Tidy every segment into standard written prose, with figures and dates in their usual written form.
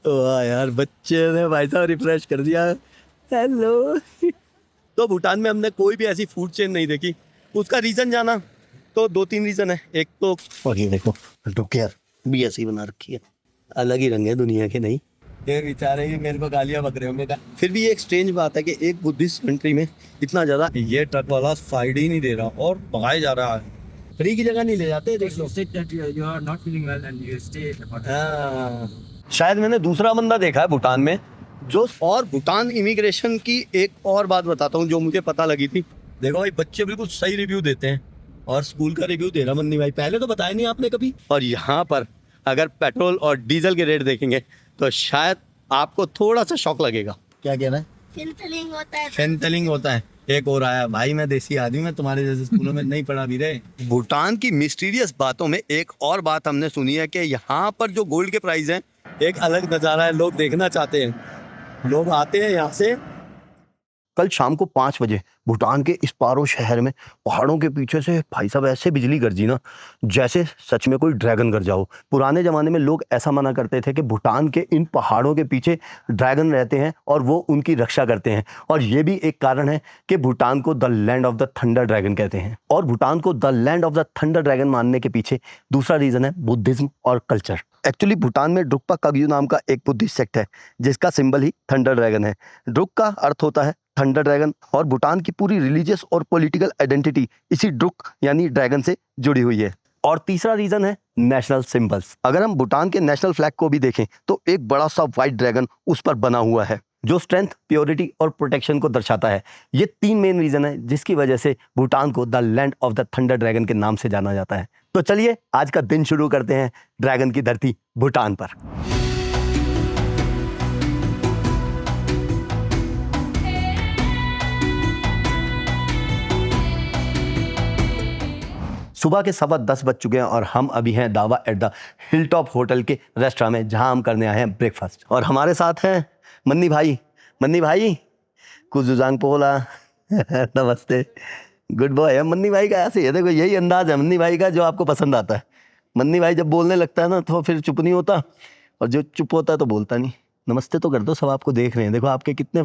वाह यार, बच्चे ने भाई साहब रिफ्रेश कर दिया। हेलो। तो भूटान में हमने कोई भी ऐसी फूड चेन नहीं देखी। उसका रीजन जाना तो दो तीन रीजन है। एक तो, और ये देखो डुकेर भी ऐसी बना रखी है, अलग ही रंग है दुनिया के। नहीं, ये बेचारे ही मेरे को गालियां बक रहे होंगे। फिर भी ये एक स्ट्रेंज बात है कि एक बुद्धिस्ट कंट्री में इतना ज्यादा, ये ट्रक वाला साइड ही नहीं दे रहा और भगाए जा रहा है। फ्री की जगह नहीं ले जाते, देख लो। हाँ। शायद मैंने दूसरा बंदा देखा है भूटान में जो, और भूटान इमिग्रेशन की एक और बात बताता हूँ जो मुझे पता लगी थी। देखो भाई, बच्चे बिल्कुल सही रिव्यू देते हैं और स्कूल का रिव्यू दे रहा मन्नी भाई, पहले तो बताया नहीं आपने कभी। और यहाँ पर अगर पेट्रोल और डीजल के रेट देखेंगे तो शायद आपको थोड़ा सा शॉक लगेगा। क्या कहना है? फेंथलिंग होता है। फेंथलिंग होता है। एक और आया भाई, मैं देसी आदमी, मैं तुम्हारे जैसे स्कूलों में नहीं पढ़ा भी रहे। भूटान की मिस्टीरियस बातों में एक और बात हमने सुनी है कि यहाँ पर जो गोल्ड के प्राइस हैं, एक अलग नज़ारा है, लोग देखना चाहते हैं, लोग आते हैं यहाँ से। कल शाम को 5 बजे भूटान के इस पारो शहर में पहाड़ों के पीछे से भाई साहब ऐसे बिजली गरजी ना, जैसे सच में कोई ड्रैगन गरजा हो। पुराने ज़माने में लोग ऐसा माना करते थे कि भूटान के इन पहाड़ों के पीछे ड्रैगन रहते हैं और वो उनकी रक्षा करते हैं। और ये भी एक कारण है कि भूटान को the land of the thunder dragon कहते हैं। और भूटान को the land of the thunder dragon मानने के पीछे दूसरा रीज़न है बुद्धिज्म और कल्चर। एक्चुअली भूटान में ड्रुक्पा काग्यू नाम का एक बुद्धिस्ट सेक्ट है जिसका सिंबल ही थंडर ड्रैगन है। ड्रुक का अर्थ होता है थंडर ड्रैगन, और भूटान की पूरी रिलीजियस और पॉलिटिकल आइडेंटिटी इसी ड्रुक यानी ड्रैगन से जुड़ी हुई है। और तीसरा रीजन है नेशनल सिंबल्स। अगर हम भूटान के नेशनल फ्लैग को भी देखें तो एक बड़ा सा व्हाइट ड्रैगन उस पर बना हुआ है जो स्ट्रेंथ, प्योरिटी और प्रोटेक्शन को दर्शाता है। ये 3 मेन रीजन है जिसकी वजह से भूटान को the land of the thunder dragon के नाम से जाना जाता है। तो चलिए आज का दिन शुरू करते हैं ड्रैगन की धरती भूटान पर। सुबह के 10:15 बज चुके हैं और हम अभी हैं दावा at the hill top hotel के रेस्टोरेंट में, जहां हम करने आए हैं ब्रेकफास्ट। और हमारे साथ हैं मन्नी भाई। मन्नी भाई कुजुजांग पोला। नमस्ते। गुड बॉय है मन्नी भाई का। ऐसे ये देखो, यही अंदाज है मन्नी भाई का जो आपको पसंद आता है। मन्नी भाई जब बोलने लगता है ना तो फिर चुप नहीं होता, और जो चुप होता है तो बोलता नहीं। नमस्ते तो कर दो, सब आपको देख रहे हैं, देखो आपके कितने।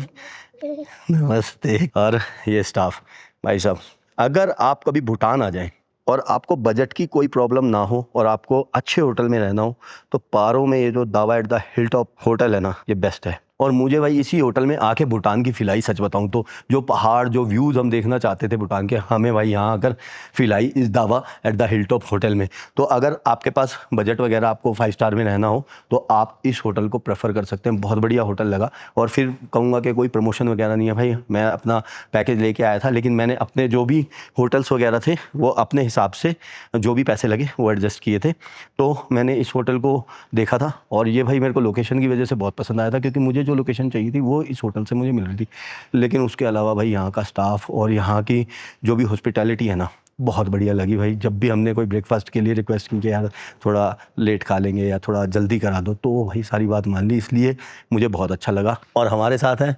नमस्ते। और ये स्टाफ भाई साहब, अगर आप कभी भूटान आ जाएं और आपको बजट की कोई प्रॉब्लम ना हो और आपको अच्छे होटल में रहना हो तो पारो में ये जो दावा at the hill top hotel है ना, ये बेस्ट है। और मुझे भाई इसी होटल में आके भूटान की फील आई। सच बताऊं तो जो पहाड़, जो व्यूज़ हम देखना चाहते थे भूटान के, हमें भाई यहाँ आकर फील आई इस दावा at the hill top hotel में। तो अगर आपके पास बजट वगैरह, आपको 5 स्टार में रहना हो तो आप इस होटल को प्रेफर कर सकते हैं। बहुत बढ़िया होटल लगा। और फिर कहूँगा कि कोई प्रमोशन वगैरह नहीं है भाई, मैं अपना पैकेज लेके आया था, लेकिन मैंने अपने जो भी होटल्स वगैरह थे वो अपने हिसाब से जो भी पैसे लगे वो एडजस्ट किए थे। तो मैंने इस होटल को देखा था और ये भाई मेरे को लोकेशन की वजह से बहुत पसंद आया था, क्योंकि मुझे जो लोकेशन चाहिए थी वो इस होटल से मुझे मिल रही थी। लेकिन उसके अलावा भाई यहाँ का स्टाफ और यहाँ की जो भी हॉस्पिटैलिटी है ना, बहुत बढ़िया लगी भाई। जब भी हमने कोई ब्रेकफास्ट के लिए रिक्वेस्ट की कि यार थोड़ा लेट खा लेंगे या थोड़ा जल्दी करा दो, तो भाई सारी बात मान ली, इसलिए मुझे बहुत अच्छा लगा। और हमारे साथ हैं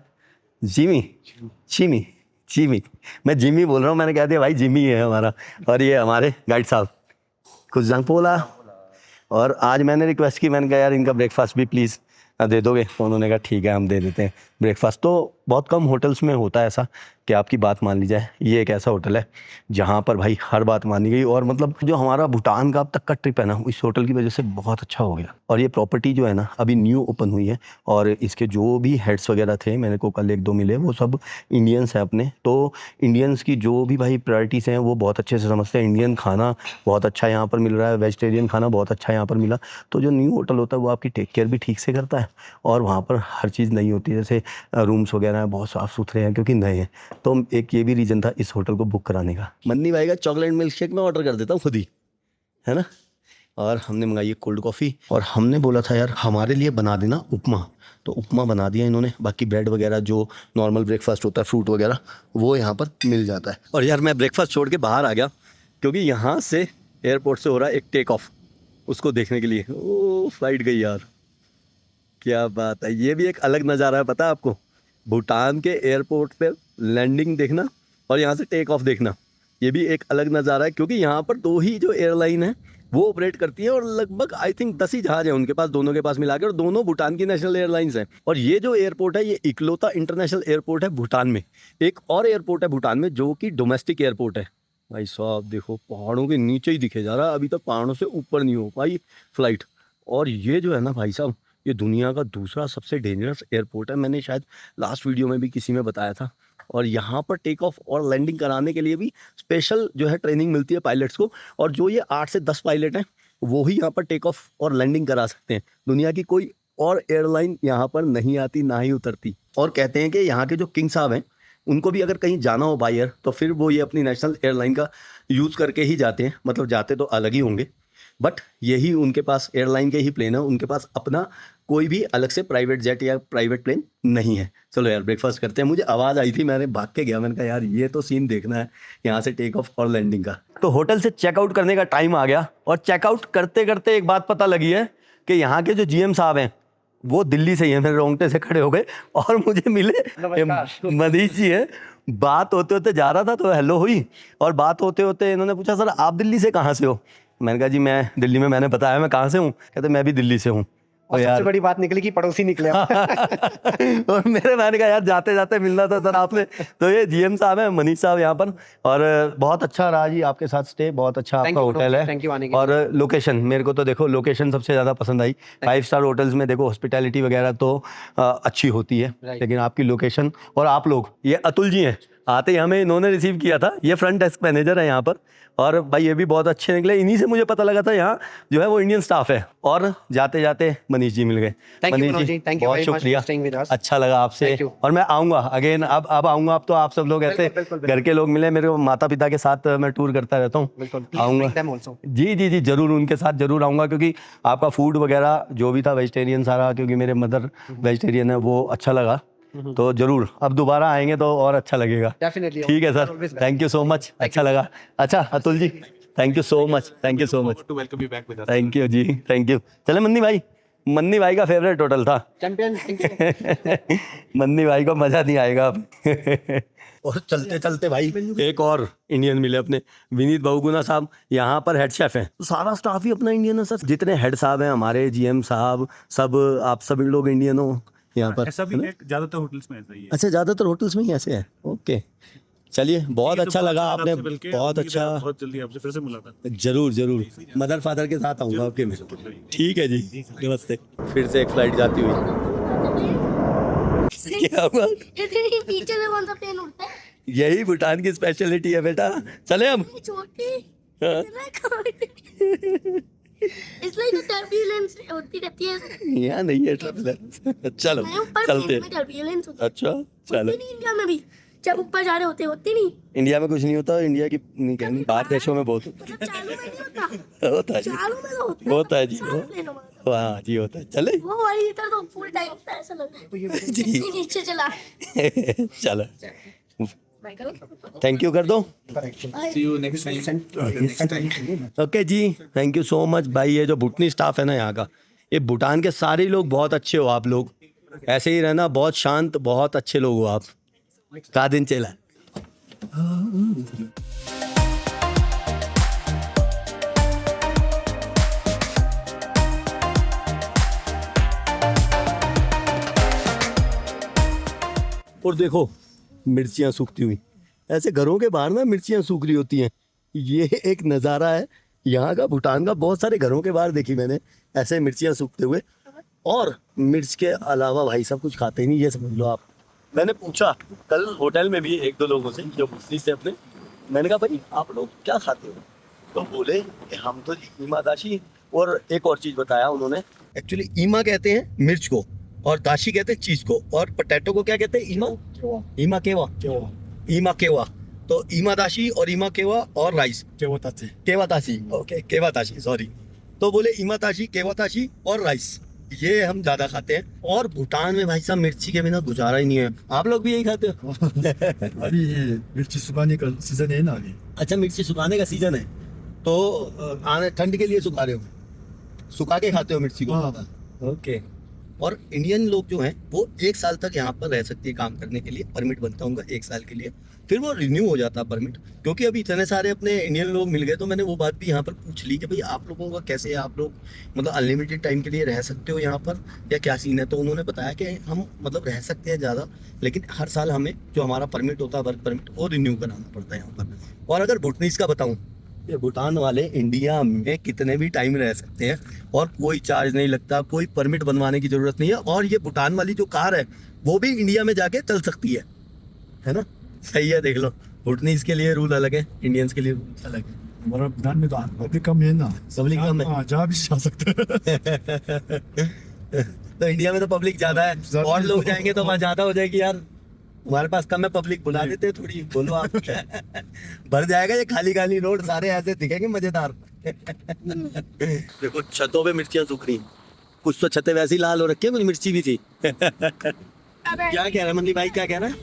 जिमी। जिमी जिमी मैं जिमी बोल रहा हूँ, मैंने कह दिया भाई जिमी है हमारा। और ये हमारे गाइड साहब कुछ पोला। और आज मैंने रिक्वेस्ट की, मैंने कहा यार इनका ब्रेकफास्ट भी प्लीज़ दे दोगे, तो उन्होंने कहा ठीक है हम दे देते हैं ब्रेकफास्ट। तो बहुत कम होटल्स में होता है ऐसा कि आपकी बात मान ली जाए। ये एक ऐसा होटल है जहाँ पर भाई हर बात मानी गई, और मतलब जो हमारा भूटान का अब तक का ट्रिप है ना, इस होटल की वजह से बहुत अच्छा हो गया। और ये प्रॉपर्टी जो है ना अभी न्यू ओपन हुई है, और इसके जो भी हेड्स वगैरह थे, मेरे को कल 1-2 मिले, वो सब इंडियंस हैं अपने। तो इंडियंस की जो भी भाई प्रायोरिटीज़ हैं वो बहुत अच्छे से समझते हैं। इंडियन खाना बहुत अच्छा यहाँ पर मिल रहा है, वेजिटेरियन खाना बहुत अच्छा यहाँ पर मिला। तो जो न्यू होटल होता है वो आपकी टेक केयर भी ठीक से करता है, और वहाँ पर हर चीज़ नई होती है। जैसे रूम्स वगैरह हैं बहुत साफ़ सुथरे हैं क्योंकि नए हैं। तो एक ये भी रीज़न था इस होटल को बुक कराने का। मन्नी भाई का चॉकलेट मिल्क शेक मैं ऑर्डर कर देता हूँ खुद ही, है ना। और हमने मंगाई है कोल्ड कॉफ़ी, और हमने बोला था यार हमारे लिए बना देना उपमा, तो उपमा बना दिया इन्होंने। बाकी ब्रेड वगैरह जो नॉर्मल ब्रेकफास्ट होता है, फ्रूट वगैरह, वो यहाँ पर मिल जाता है। और यार मैं ब्रेकफास्ट छोड़ के बाहर आ गया क्योंकि यहाँ से एयरपोर्ट से हो रहा है एक टेक ऑफ, उसको देखने के लिए। ओ फ्लाइट गई यार, क्या बात है। ये भी एक अलग नज़ारा है, पता है आपको, भूटान के एयरपोर्ट पे लैंडिंग देखना और यहाँ से टेक ऑफ देखना, ये भी एक अलग नज़ारा है। क्योंकि यहाँ पर 2 ही जो एयरलाइन है वो ऑपरेट करती है। और लगभग आई थिंक 10 ही जहाज हैं उनके पास, दोनों के पास मिला के, और दोनों भूटान की नेशनल एयरलाइंस हैं। और ये जो एयरपोर्ट है ये इकलौता इंटरनेशनल एयरपोर्ट है भूटान में। एक और एयरपोर्ट है भूटान में जो कि डोमेस्टिक एयरपोर्ट है। भाई साहब देखो, पहाड़ों के नीचे ही दिखे जा रहा है, अभी तक पहाड़ों से ऊपर नहीं हो पाई फ्लाइट। और ये जो है ना भाई साहब, ये दुनिया का दूसरा सबसे डेंजरस एयरपोर्ट है। मैंने शायद लास्ट वीडियो में भी किसी में बताया था। और यहाँ पर टेक ऑफ और लैंडिंग कराने के लिए भी स्पेशल जो है ट्रेनिंग मिलती है पायलट्स को। और जो ये 8 से 10 पायलट हैं वो ही यहाँ पर टेक ऑफ और लैंडिंग करा सकते हैं। दुनिया की कोई और एयरलाइन यहाँ पर नहीं आती, ना ही उतरती। और कहते हैं कि यहाँ के जो किंग साहब हैं उनको भी अगर कहीं जाना हो बाय एयर तो फिर वो ये अपनी नेशनल एयरलाइन का यूज़ करके ही जाते हैं। मतलब जाते तो अलग ही होंगे, बट यही उनके पास एयरलाइन के ही प्लेन है, उनके पास अपना कोई भी अलग से प्राइवेट जेट या प्राइवेट प्लेन नहीं है। चलो यार ब्रेकफास्ट करते हैं। मुझे आवाज़ आई थी, मैंने भाग के गया, मैंने कहा यार ये तो सीन देखना है यहाँ से टेक ऑफ और लैंडिंग का। तो होटल से चेकआउट करने का टाइम आ गया और चेकआउट करते करते एक बात पता लगी है कि यहाँ के जो जीएम साहब हैं वो दिल्ली से ही हैं। मेरे रोंगटे से खड़े हो गए और मुझे मिले मनीष जी है। बात होते होते जा रहा था तो हेलो हुई, और बात होते होते इन्होंने पूछा सर आप दिल्ली से कहाँ से हो। मैंने कहा जी मैं दिल्ली में, मैंने बताया मैं कहाँ से हूँ। कहते मैं भी दिल्ली से हूँ। और सबसे बड़ी बात निकली कि पड़ोसी निकले और मैंने कहा यार जाते जाते मिलना था सर आपने। तो ये जीएम साहब हैं, मनीष साहब यहाँ पर। और बहुत अच्छा रहा जी आपके साथ स्टे, बहुत अच्छा आपका होटल है। थैंक यू आने के और लोकेशन, मेरे को तो देखो लोकेशन सबसे ज़्यादा पसंद आई। 5 स्टार होटल्स में देखो हॉस्पिटैलिटी वगैरह तो अच्छी होती है, लेकिन आपकी लोकेशन और आप लोग, ये अतुल जी हैं, आते ही हमें इन्होंने रिसीव किया था। ये फ्रंट डेस्क मैनेजर है यहाँ पर। और भाई ये भी बहुत अच्छे निकले, इन्हीं से मुझे पता लगा था यहाँ जो है वो इंडियन स्टाफ है। और जाते जाते मनीष जी मिल गए। मनीष जी बहुत शुक्रिया, अच्छा लगा आपसे। और मैं आऊँगा अगेन, अब आऊँगा। अब तो आप सब लोग ऐसे घर के लोग मिले, मेरे माता पिता के साथ मैं टूर करता रहता हूँ, आऊँगा। जी जी जी जरूर, उनके साथ जरूर आऊँगा, क्योंकि आपका फूड वगैरह जो भी था वेजिटेरियन सारा, क्योंकि मेरे मदर वेजिटेरियन है, वो अच्छा लगा। तो जरूर अब दोबारा आएंगे तो और अच्छा लगेगा। ठीक है sir, thank you so much, अच्छा लगा। अच्छा Atul ji thank you so much, thank you so much, thank you ji, thank you. चले मन्नी भाई का फेवरेट होटल था चैंपियन। मन्नी भाई को मजा नहीं आएगा अब। और चलते चलते भाई एक और इंडियन मिले अपने, विनीत बहुगुना साहब, यहाँ पर हेड शेफ हैं। तो सारा स्टाफ ही अपना इंडियन है सर, जितने हेड साहब हैं हमारे, जीएम साहब, सब आप सभी लोग इंडियन हो यहाँ पर। ऐसा भी है, ज्यादातर होटल्स में ऐसा ही है। अच्छा ज्यादातर होटल्स में ही ऐसे है, ओके। चलिए बहुत अच्छा लगा, आपने बहुत अच्छा। बहुत जल्दी आपसे फिर से मुलाकात। जरूर जरूर, मदर फादर के साथ आऊँगा आपके में। ठीक है जी, नमस्ते। फिर से एक फ्लाइट जाती हुई। क्या हुआ? पीछे से कौन सा प्लेन उड़ता है? यही भूटान की स्पेशलिटी है बेटा। चले हम। छोटी इसलिए तो टर्बुलेंस होती रहती है। यहाँ नहीं है टर्बुलेंस। चलो चलते। टर्बुलेंस होती अच्छा चलो। नहीं इंडिया में भी जब ऊपर जा रहे होती नहीं। इंडिया में कुछ नहीं होता, इंडिया की नहीं कहनी, बाहर देशों में बहुत मतलब चालू में नहीं होता। होता है जी, चालू में तो होता है जी, हाँ जी होता है। चले वो वाली इधर तो फुल टाइम होता है, ऐसा लग रहा है जी। नीचे चला। चलो थैंक यू कर दो। See you next time. Okay ji, thank you so much भाई। ये जो भूटानी स्टाफ है ना यहाँ का, ये भूटान के सारे लोग बहुत अच्छे हो आप लोग, ऐसे ही रहना, बहुत शांत, बहुत अच्छे लोग हो आप। का दिन चला। और देखो मिर्चियाँ सूखती हुई, ऐसे घरों के बाहर ना मिर्चियाँ सूख रही होती हैं। ये एक नज़ारा है यहाँ का, भूटान का। बहुत सारे घरों के बाहर देखी मैंने ऐसे मिर्चियाँ सूखते हुए। और मिर्च के अलावा भाई सब कुछ खाते ही नहीं, ये समझ लो आप। मैंने पूछा कल होटल में भी 1-2 लोगों से जो मुस्लिम थे अपने, मैंने कहा भाई आप लोग क्या खाते हो, तो बोले कि हम तो ईमा दाशी। और एक और चीज़ बताया उन्होंने, एक्चुअली ईमा कहते हैं मिर्च को, और दाशी कहते हैं चीज़ को, और पोटैटो को क्या कहते हैं? ईमा केवा। तो ईमा दाशी और ईमा केवा और राइस केवाताशी, ओके केवाताशी, सॉरी। तो बोले ईमा ताशी, केवाताशी और राइस, ये हम ज्यादा खाते हैं। और भूटान में भाई साहब मिर्ची के बिना गुजारा ही नहीं है। आप लोग भी यही खाते हो? अभी मिर्ची सुखाने का सीजन है ना अभी। अच्छा मिर्ची सुखाने का सीजन है, तो आने ठंड के लिए सुखा रहे हो, सुखा के खाते हो मिर्ची को? हाँ। ओके। और इंडियन लोग जो हैं वो 1 साल तक यहाँ पर रह सकते हैं काम करने के लिए, परमिट बनता है उनका 1 साल के लिए, फिर वो रिन्यू हो जाता है परमिट। क्योंकि अभी इतने सारे अपने इंडियन लोग मिल गए तो मैंने वो बात भी यहाँ पर पूछ ली कि भाई आप लोगों का कैसे है, आप लोग मतलब अनलिमिटेड टाइम के लिए रह सकते हो यहाँ पर या क्या सीन है। तो उन्होंने बताया कि हम मतलब रह सकते हैं ज़्यादा, लेकिन हर साल हमें जो हमारा परमिट होता है वर्क परमिट वो रिन्यू कराना पड़ता है यहाँ पर। और अगर भूटानीज का बताऊँ, ये भूटान वाले इंडिया में कितने भी टाइम रह सकते हैं और कोई चार्ज नहीं लगता, कोई परमिट बनवाने की ज़रूरत नहीं है। और ये भूटान वाली जो कार है वो भी इंडिया में जाके चल सकती है ना। सही है, देख लो, भूटानीज के लिए रूल अलग है, इंडियंस के लिए रूल अलग है। हमारा भूटान में तो पब्लिक कम है ना, पब्लिक कम है। हाँ, जहाँ भी जा सकते हैं। तो इंडिया में तो पब्लिक ज़्यादा है और लोग जाएंगे तो वहाँ ज़्यादा हो जाएगी यार। हमारे पास कम है, पब्लिक बुला देते हैं थोड़ी, बोलो आप। भर जाएगा ये खाली खाली रोड, सारे ऐसे दिखेंगे मजेदार। देखो छतों पे मिर्चियाँ सूख रही, कुछ तो छतें वैसी लाल हो रखी है, कुछ मिर्ची भी थी। क्या कह रहा है मंदी भाई, क्या कह रहा है?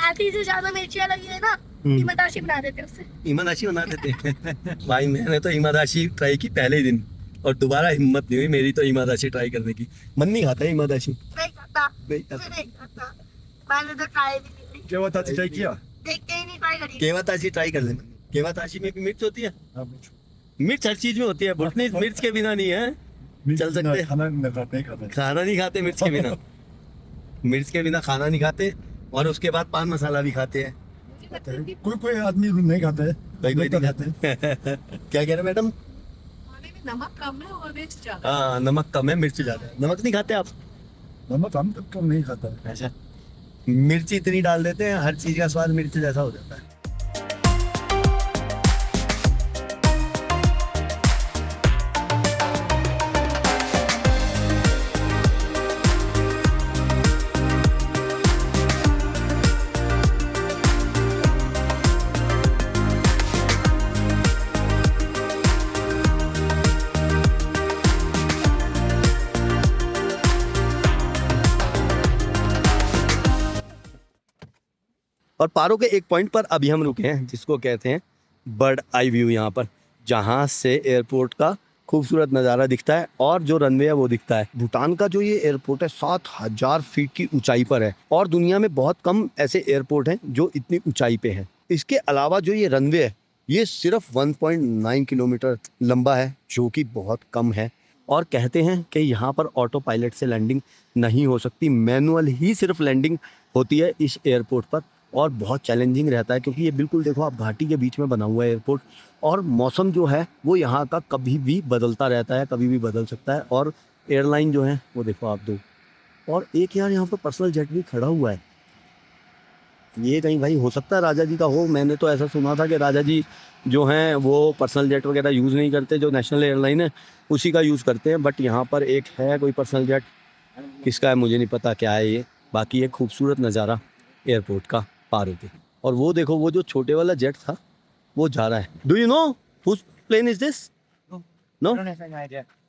आधी से ज्यादा मिर्चियाँ लगी है ना, इमदाशी बना देते उससे। ईमादाशी बना देते। भाई मैंने तो ईमादाशी ट्राई की पहले ही दिन और दोबारा हिम्मत नहीं हुई मेरी तो ईमादाशी ट्राई करने की। मन नहीं खाता है ईमादाशी। नहीं खाता, नहीं खाता। नहीं खाता, मैंने तो ट्राई भी नहीं की। क्या बता ट्राई किया? देखते ही नहीं ट्राई करी। केवाताशी ट्राई कर लेना। केवाताशी में भी मिर्च होती है, मिर्च हर चीज में होती है, भुटनीज मिर्च के बिना नहीं है, चल सकते हैं। खाना नहीं खाता। खाना नहीं खाते मिर्च के बिना, मिर्च के बिना खाना नहीं खाते और उसके बाद पान मसाला भी खाते हैं। कोई कोई आदमी नहीं खाता है, कोई कोई तो नहीं खाते। क्या कह रहे मैडम? नमक कम है और मिर्च ज्यादा। हाँ नमक कम है, मिर्च ज्यादा है। नमक नहीं खाते आप? नमक हम तो कम नहीं खाता है। ऐसा मिर्ची इतनी डाल देते हैं, हर चीज का स्वाद मिर्च जैसा हो जाता है। और पारो के एक पॉइंट पर अभी हम रुके हैं जिसको कहते हैं बर्ड आई व्यू, यहाँ पर जहाँ से एयरपोर्ट का खूबसूरत नज़ारा दिखता है और जो रनवे है वो दिखता है। भूटान का जो ये एयरपोर्ट है 7000 फीट की ऊंचाई पर है और दुनिया में बहुत कम ऐसे एयरपोर्ट हैं जो इतनी ऊंचाई पे हैं। इसके अलावा जो ये रनवे है ये सिर्फ 1.9 किलोमीटर लंबा है जो कि बहुत कम है। और कहते हैं कि यहाँ पर ऑटो पायलट से लैंडिंग नहीं हो सकती, मैनुअल ही सिर्फ लैंडिंग होती है इस एयरपोर्ट पर। और बहुत चैलेंजिंग रहता है क्योंकि ये बिल्कुल देखो आप घाटी के बीच में बना हुआ है एयरपोर्ट और मौसम जो है वो यहाँ का कभी भी बदलता रहता है, कभी भी बदल सकता है। और एयरलाइन जो है वो देखो आप दो, और एक यार यहाँ पर पर्सनल जेट भी खड़ा हुआ है। ये कहीं भाई हो सकता है राजा जी का हो, मैंने तो ऐसा सुना था कि राजा जी जो हैं वो पर्सनल जेट वगैरह यूज़ नहीं करते, जो नेशनल एयरलाइन है उसी का यूज़ करते हैं। बट यहाँ पर एक है कोई पर्सनल जेट, किसका है मुझे नहीं पता क्या है ये। बाकी एक खूबसूरत नज़ारा एयरपोर्ट का पारो पे। और वो देखो वो जो छोटे वाला जेट था वो जा रहा है। Do you know whose plane is this? No?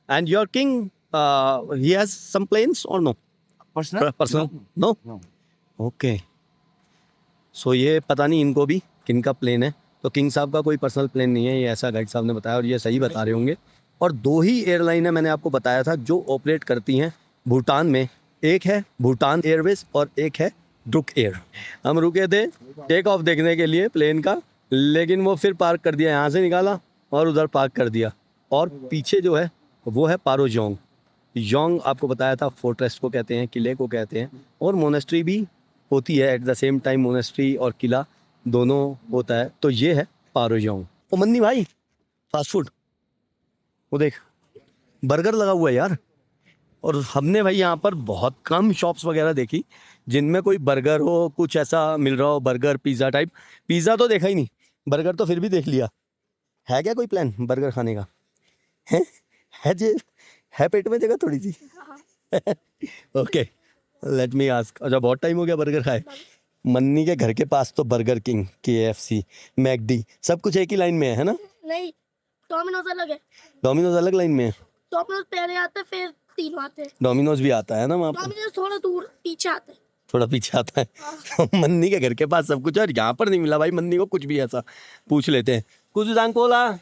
And your king he has some planes or no? Personal? No? Okay. So ये पता नहीं इनको भी किनका प्लेन है। तो किंग साहब का कोई पर्सनल प्लेन नहीं है, ये ऐसा गाइड साहब ने बताया और ये सही बता रहे होंगे। और 2 ही एयरलाइन है मैंने आपको बताया था जो ऑपरेट करती हैं भूटान में, एक है भूटान एयरवेज और एक है ड्रुक एयर। हम रुके थे टेक ऑफ देखने के लिए प्लेन का, लेकिन वो फिर पार्क कर दिया, यहाँ से निकाला और उधर पार्क कर दिया। और पीछे जो है वो है पारो जोंग। जोंग आपको बताया था फोर्ट्रेस को कहते हैं, किले को कहते हैं, और मोनेस्ट्री भी होती है at the same time, monastery और किला दोनों होता है। तो ये है पारो जोंग। ओ मन्नी भाई फास्ट फूड वो देख बर्गर लगा हुआ है यार। और हमने भाई यहाँ पर बहुत कम शॉप्स वगैरह देखी जिनमें कोई बर्गर हो, कुछ ऐसा मिल रहा हो, बर्गर पिज़्ज़ा टाइप। पिज़्ज़ा तो देखा ही नहीं, बर्गर तो फिर भी देख लिया। है क्या कोई प्लान बर्गर खाने का? है जी, है पेट में जगह थोड़ी सी? Okay let me ask. अच्छा बहुत टाइम हो गया बर्गर खाए। मन्नी के घर के पास तो बर्गर किंग, KFC, मैकडी सब कुछ एक ही लाइन में है ना? नहीं, डोमिनोज अलग है। डोमिनोज अलग लाइन में है? डोमिनोज पहले आता है फिर तीनों आते हैं। डोमिनोज भी आता है ना वहाँ पर? डोमिनोज थोड़ा दूर पीछे आता है, थोड़ा पीछे आता है। तो मन्नी के घर के पास सब कुछ है और यहाँ पर नहीं मिला भाई मन्नी को कुछ भी। ऐसा पूछ लेते हैं। कुछ जांकोला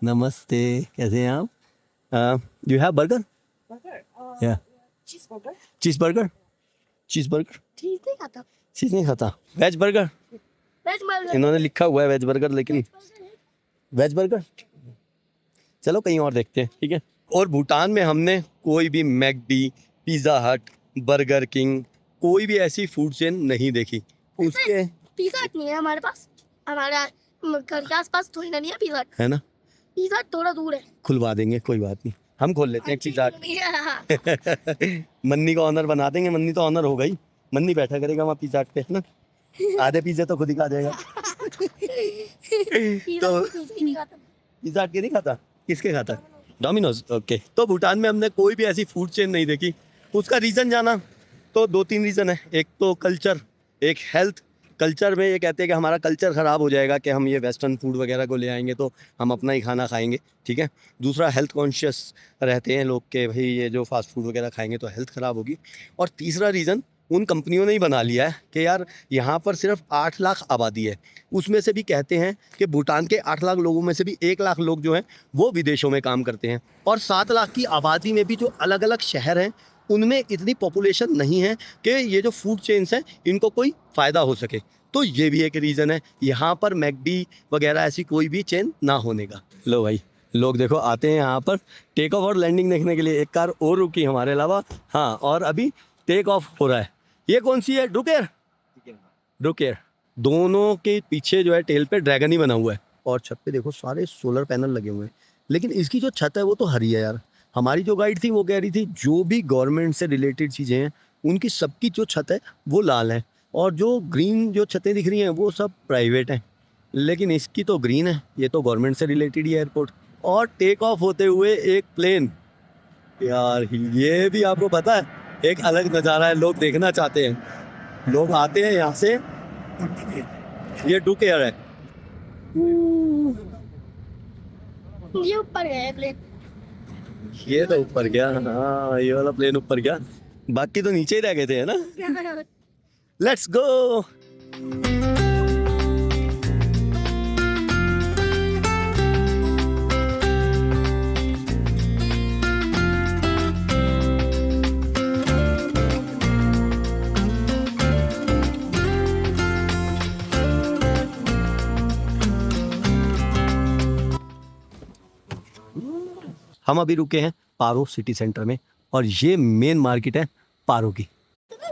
नमस्ते, कैसे हैं आप? You have burger? या cheeseburger. चीज बर्गर चीज बर्गर चीज नहीं खाता। चीज नहीं खाता वेज बर्गर वेज बर्गर। इन्होंने लिखा हुआ है वेज बर्गर लेकिन वेज बर्गर चलो कहीं और देखते हैं ठीक है। और भूटान में हमने कोई भी मैकडी पिज़्ज़ा हट बर्गर किंग कोई भी ऐसी फूड चेन नहीं देखी उसके पिज़्ज़ा हट नहीं है हमारे पास। हमारे घर के आसपास थोड़ी ना नहीं है पिज़्ज़ा हट। है ना पिज़्ज़ा हट थोड़ा दूर है। खुलवा देंगे कोई बात नहीं हम खोल लेते हैं पिज़्ज़ा हट हाँ। मन्नी को ऑनर बना देंगे मन्नी तो ऑनर हो गई मन्नी बैठा करेगा वहाँ पिज़्ज़ा हट पे है ना आधे पिज़्ज़ा तो खुद ही खा जाएगा पिज़्ज़ा तो नहीं खाता। पिज़्ज़ा हट के नहीं खाता किसके खाता डोमिनोज ओके। तो भूटान में हमने कोई भी ऐसी फूड चेन नहीं देखी उसका रीज़न जाना तो 2-3 रीज़न है। एक तो कल्चर एक हेल्थ कल्चर में ये कहते हैं कि हमारा कल्चर ख़राब हो जाएगा कि हम ये वेस्टर्न फूड वगैरह को ले आएंगे तो हम अपना ही खाना खाएंगे ठीक है। दूसरा हेल्थ कॉन्शियस रहते हैं लोग के भाई ये जो फास्ट फूड वगैरह खाएंगे तो हेल्थ ख़राब होगी। और तीसरा रीज़न उन कंपनियों ने ही बना लिया है कि यार यहाँ पर सिर्फ 8 लाख आबादी है उसमें से भी कहते हैं कि भूटान के 8 लाख लोगों में से भी 1 लाख लोग जो हैं वो विदेशों में काम करते हैं और 7 लाख की आबादी में भी जो अलग अलग शहर हैं उनमें इतनी पॉपुलेशन नहीं है कि ये जो फूड चेन्स हैं इनको कोई फ़ायदा हो सके। तो ये भी एक रीज़न है यहाँ पर मैकडी वगैरह ऐसी कोई भी चेन ना होने का। लो भाई लोग देखो आते हैं यहाँ पर टेक ऑफ और लैंडिंग देखने के लिए। एक कार और रुकी हमारे अलावा हाँ और अभी टेक ऑफ हो रहा है। ये कौन सी है डुकेयर दोनों के पीछे जो है टेल पे ड्रैगन ही बना हुआ है और छत पे देखो सारे सोलर पैनल लगे हुए हैं लेकिन इसकी जो छत है वो तो हरी है यार। हमारी जो गाइड थी वो कह रही थी जो भी गवर्नमेंट से रिलेटेड चीज़ें हैं उनकी सबकी जो छत है वो लाल है और जो ग्रीन जो छतें दिख रही हैं वो सब प्राइवेट हैं लेकिन इसकी तो ग्रीन है ये तो गवर्नमेंट से रिलेटेड ही एयरपोर्ट। और टेक ऑफ होते हुए एक प्लेन यार ये भी आपको पता है एक अलग नज़ारा है लोग देखना चाहते हैं लोग आते हैं यहाँ से। ये डुकेयर है ये ऊपर गया है प्लेन। ये तो ऊपर गया हाँ ये वाला प्लेन ऊपर गया बाकी तो नीचे ही रह गए थे है ना। Let's go. हम अभी रुके हैं पारो सिटी सेंटर में और ये मेन मार्केट है पारो की।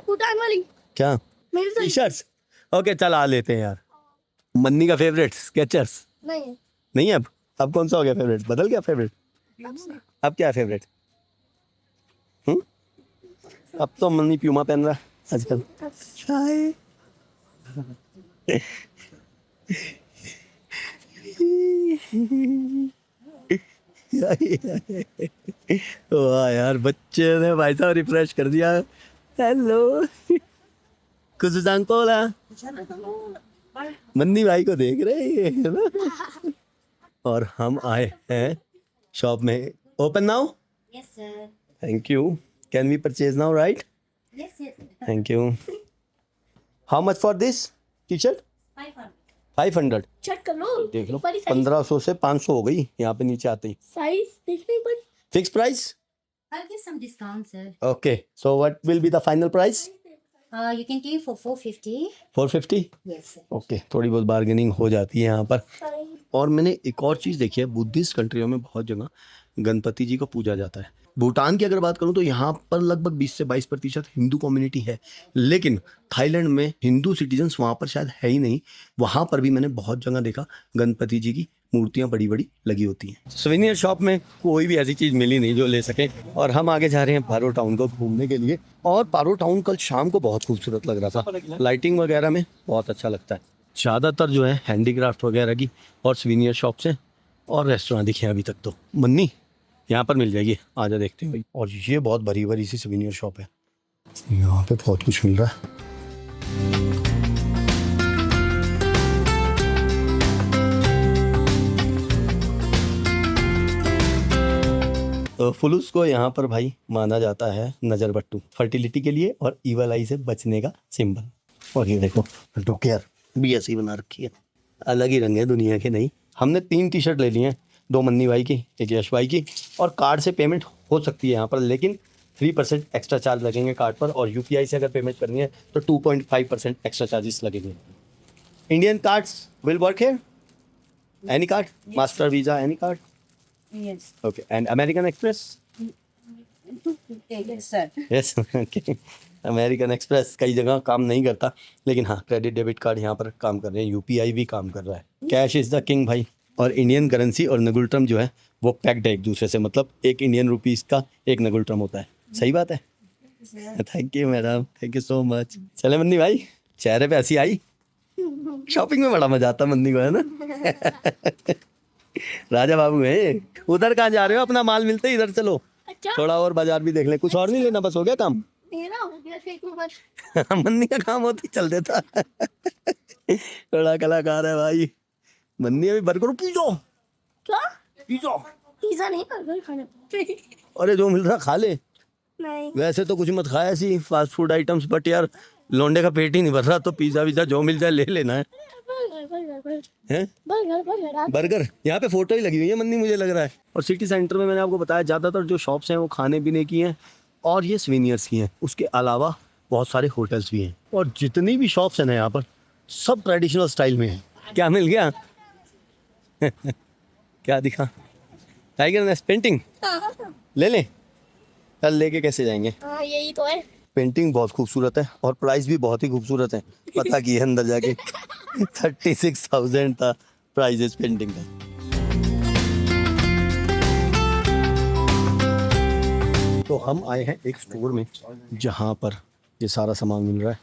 भूटान वाली क्या मेरी तो टी शर्ट्स ओके चल आ लेते हैं यार। मन्नी का फेवरेट स्केचर्स नहीं है। नहीं है अब कौन सा हो गया फेवरेट बदल गया फेवरेट अब क्या है फेवरेट अब तो मन्नी प्यूमा पहन रहा है आजकल। वाह यार बच्चे ने भाई साहब रिफ्रेश कर दिया। हेलो कुछ पोला मन्नी भाई को देख रहे हैं है ना। और हम आए हैं शॉप में open now Yes, sir. Thank you can we purchase now right Yes, yes. Thank you how much for this T shirt 500 check कर लो देख लो बड़ी साइज 1500 से 500 हो गई यहाँ पे नीचे आते ही साइज देखने बड़ी। Fix price I'll give some discount, sir. Okay so what will be the final price You can give for 450. 450 Yes, sir. Okay थोड़ी बहुत बार्गेनिंग हो जाती है यहाँ पर। और मैंने एक और चीज़ देखी है बुद्धिस्ट कंट्रियों में बहुत जगह गणपति जी को पूजा जाता है। भूटान की अगर बात करूँ तो यहाँ पर लगभग 20 से 22% हिंदू कम्युनिटी है लेकिन थाईलैंड में हिंदू सिटीजन्स वहाँ पर शायद है ही नहीं। वहाँ पर भी मैंने बहुत जगह देखा गणपति जी की मूर्तियाँ बड़ी बड़ी लगी होती हैं। सोवेनियर शॉप में कोई भी ऐसी चीज़ मिली नहीं जो ले सके और हम आगे जा रहे हैं पारो टाउन को घूमने के लिए। और पारो टाउन कल शाम को बहुत खूबसूरत लग रहा था लाइटिंग वगैरह में बहुत अच्छा लगता है। ज़्यादातर जो है हैंडीक्राफ्ट वगैरह की और सोवेनियर शॉप्स हैं और रेस्टोरेंट दिखे अभी तक तो। मन्नी यहाँ पर मिल जाएगी आजा देखते हैं। और ये बहुत भरी भरी सी सोवेनियर शॉप है यहाँ पे बहुत कुछ मिल रहा है। तो फुलूस को यहाँ पर भाई माना जाता है नज़र बट्टू फर्टिलिटी के लिए और ईवल आई से बचने का सिंबल। और ये देखो डुकेयर भी ऐसी बना रखी है अलग ही रंग है दुनिया के। नहीं हमने 3 टी शर्ट ले ली हैं 2 मन्नी भाई की 1 यश भाई की और कार्ड से पेमेंट हो सकती है यहाँ पर लेकिन 3% एक्स्ट्रा चार्ज लगेंगे कार्ड पर, और यूपीआई से अगर पेमेंट करनी है तो 2.5% एक्स्ट्रा चार्जेस लगेंगे। Indian cards will work here, any card, master, visa, any card? Yes. Okay, and American express? Yes, sir. Yes, okay. American express कई जगह काम नहीं करता, लेकिन हाँ क्रेडिट डेबिट कार्ड यहाँ पर काम कर रहे हैं, यूपीआई भी काम कर रहा है। कैश इज़ द किंग भाई। और इंडियन करेंसी और नगुल ट्रम जो है वो पैक्ड है एक दूसरे से, मतलब एक इंडियन रुपीस का एक नगुल ट्रम होता है। सही बात है? Thank you madam, thank you so much. चले मन्नी भाई, चेहरे पे हंसी आई। शॉपिंग में बड़ा मजा आता मन्नी को, है ना? राजा बाबू है। उधर कहाँ जा रहे हो? अपना माल मिलते ही इधर चलो, अच्छा थोड़ा और बाजार भी देख लें। कुछ और नहीं लेना, बस हो गया काम? मेरा हो गया फेंको बस। मन्नी का काम होती चल देता। बड़ा कलाकार है भाई मन्नी। अभी बर्गर पिज़्ज़ा क्या? पिज़्ज़ा, पिज्जा नहीं, बर्गर खाने पे। अरे जो मिल रहा खा ले। नहीं वैसे तो कुछ मत खाया ऐसी फास्ट फूड आइटम्स, बट यार लौंडे का पेट ही नहीं भर रहा, तो पिज़्ज़ा विज़्ज़ा जो मिल जाए ले लेना है। बर्गर बर्गर बर्गर हैं? बर्गर बर्गर, यहाँ पे फोटो ही लगी हुई है मन्नी, मुझे लग रहा है। और सिटी सेंटर में मैंने आपको बताया ज़्यादातर जो शॉप्स हैं वो खाने पीने की हैं और ये स्वीनियर्स की हैं। उसके अलावा बहुत सारे होटल्स भी हैं, और जितनी भी शॉप्स हैं ना यहाँ पर सब ट्रेडिशनल स्टाइल में हैं। क्या मिल गया? क्या दिखा? टाइगर नेस्ट पेंटिंग ले लें? कल लेके कैसे जाएंगे? हाँ यही तो है। पेंटिंग बहुत खूबसूरत है और प्राइस भी बहुत ही खूबसूरत है। पता की है अंदर जाके 36,000 था प्राइस इस पेंटिंग का। तो हम आए हैं एक स्टोर में जहाँ पर ये सारा सामान मिल रहा है।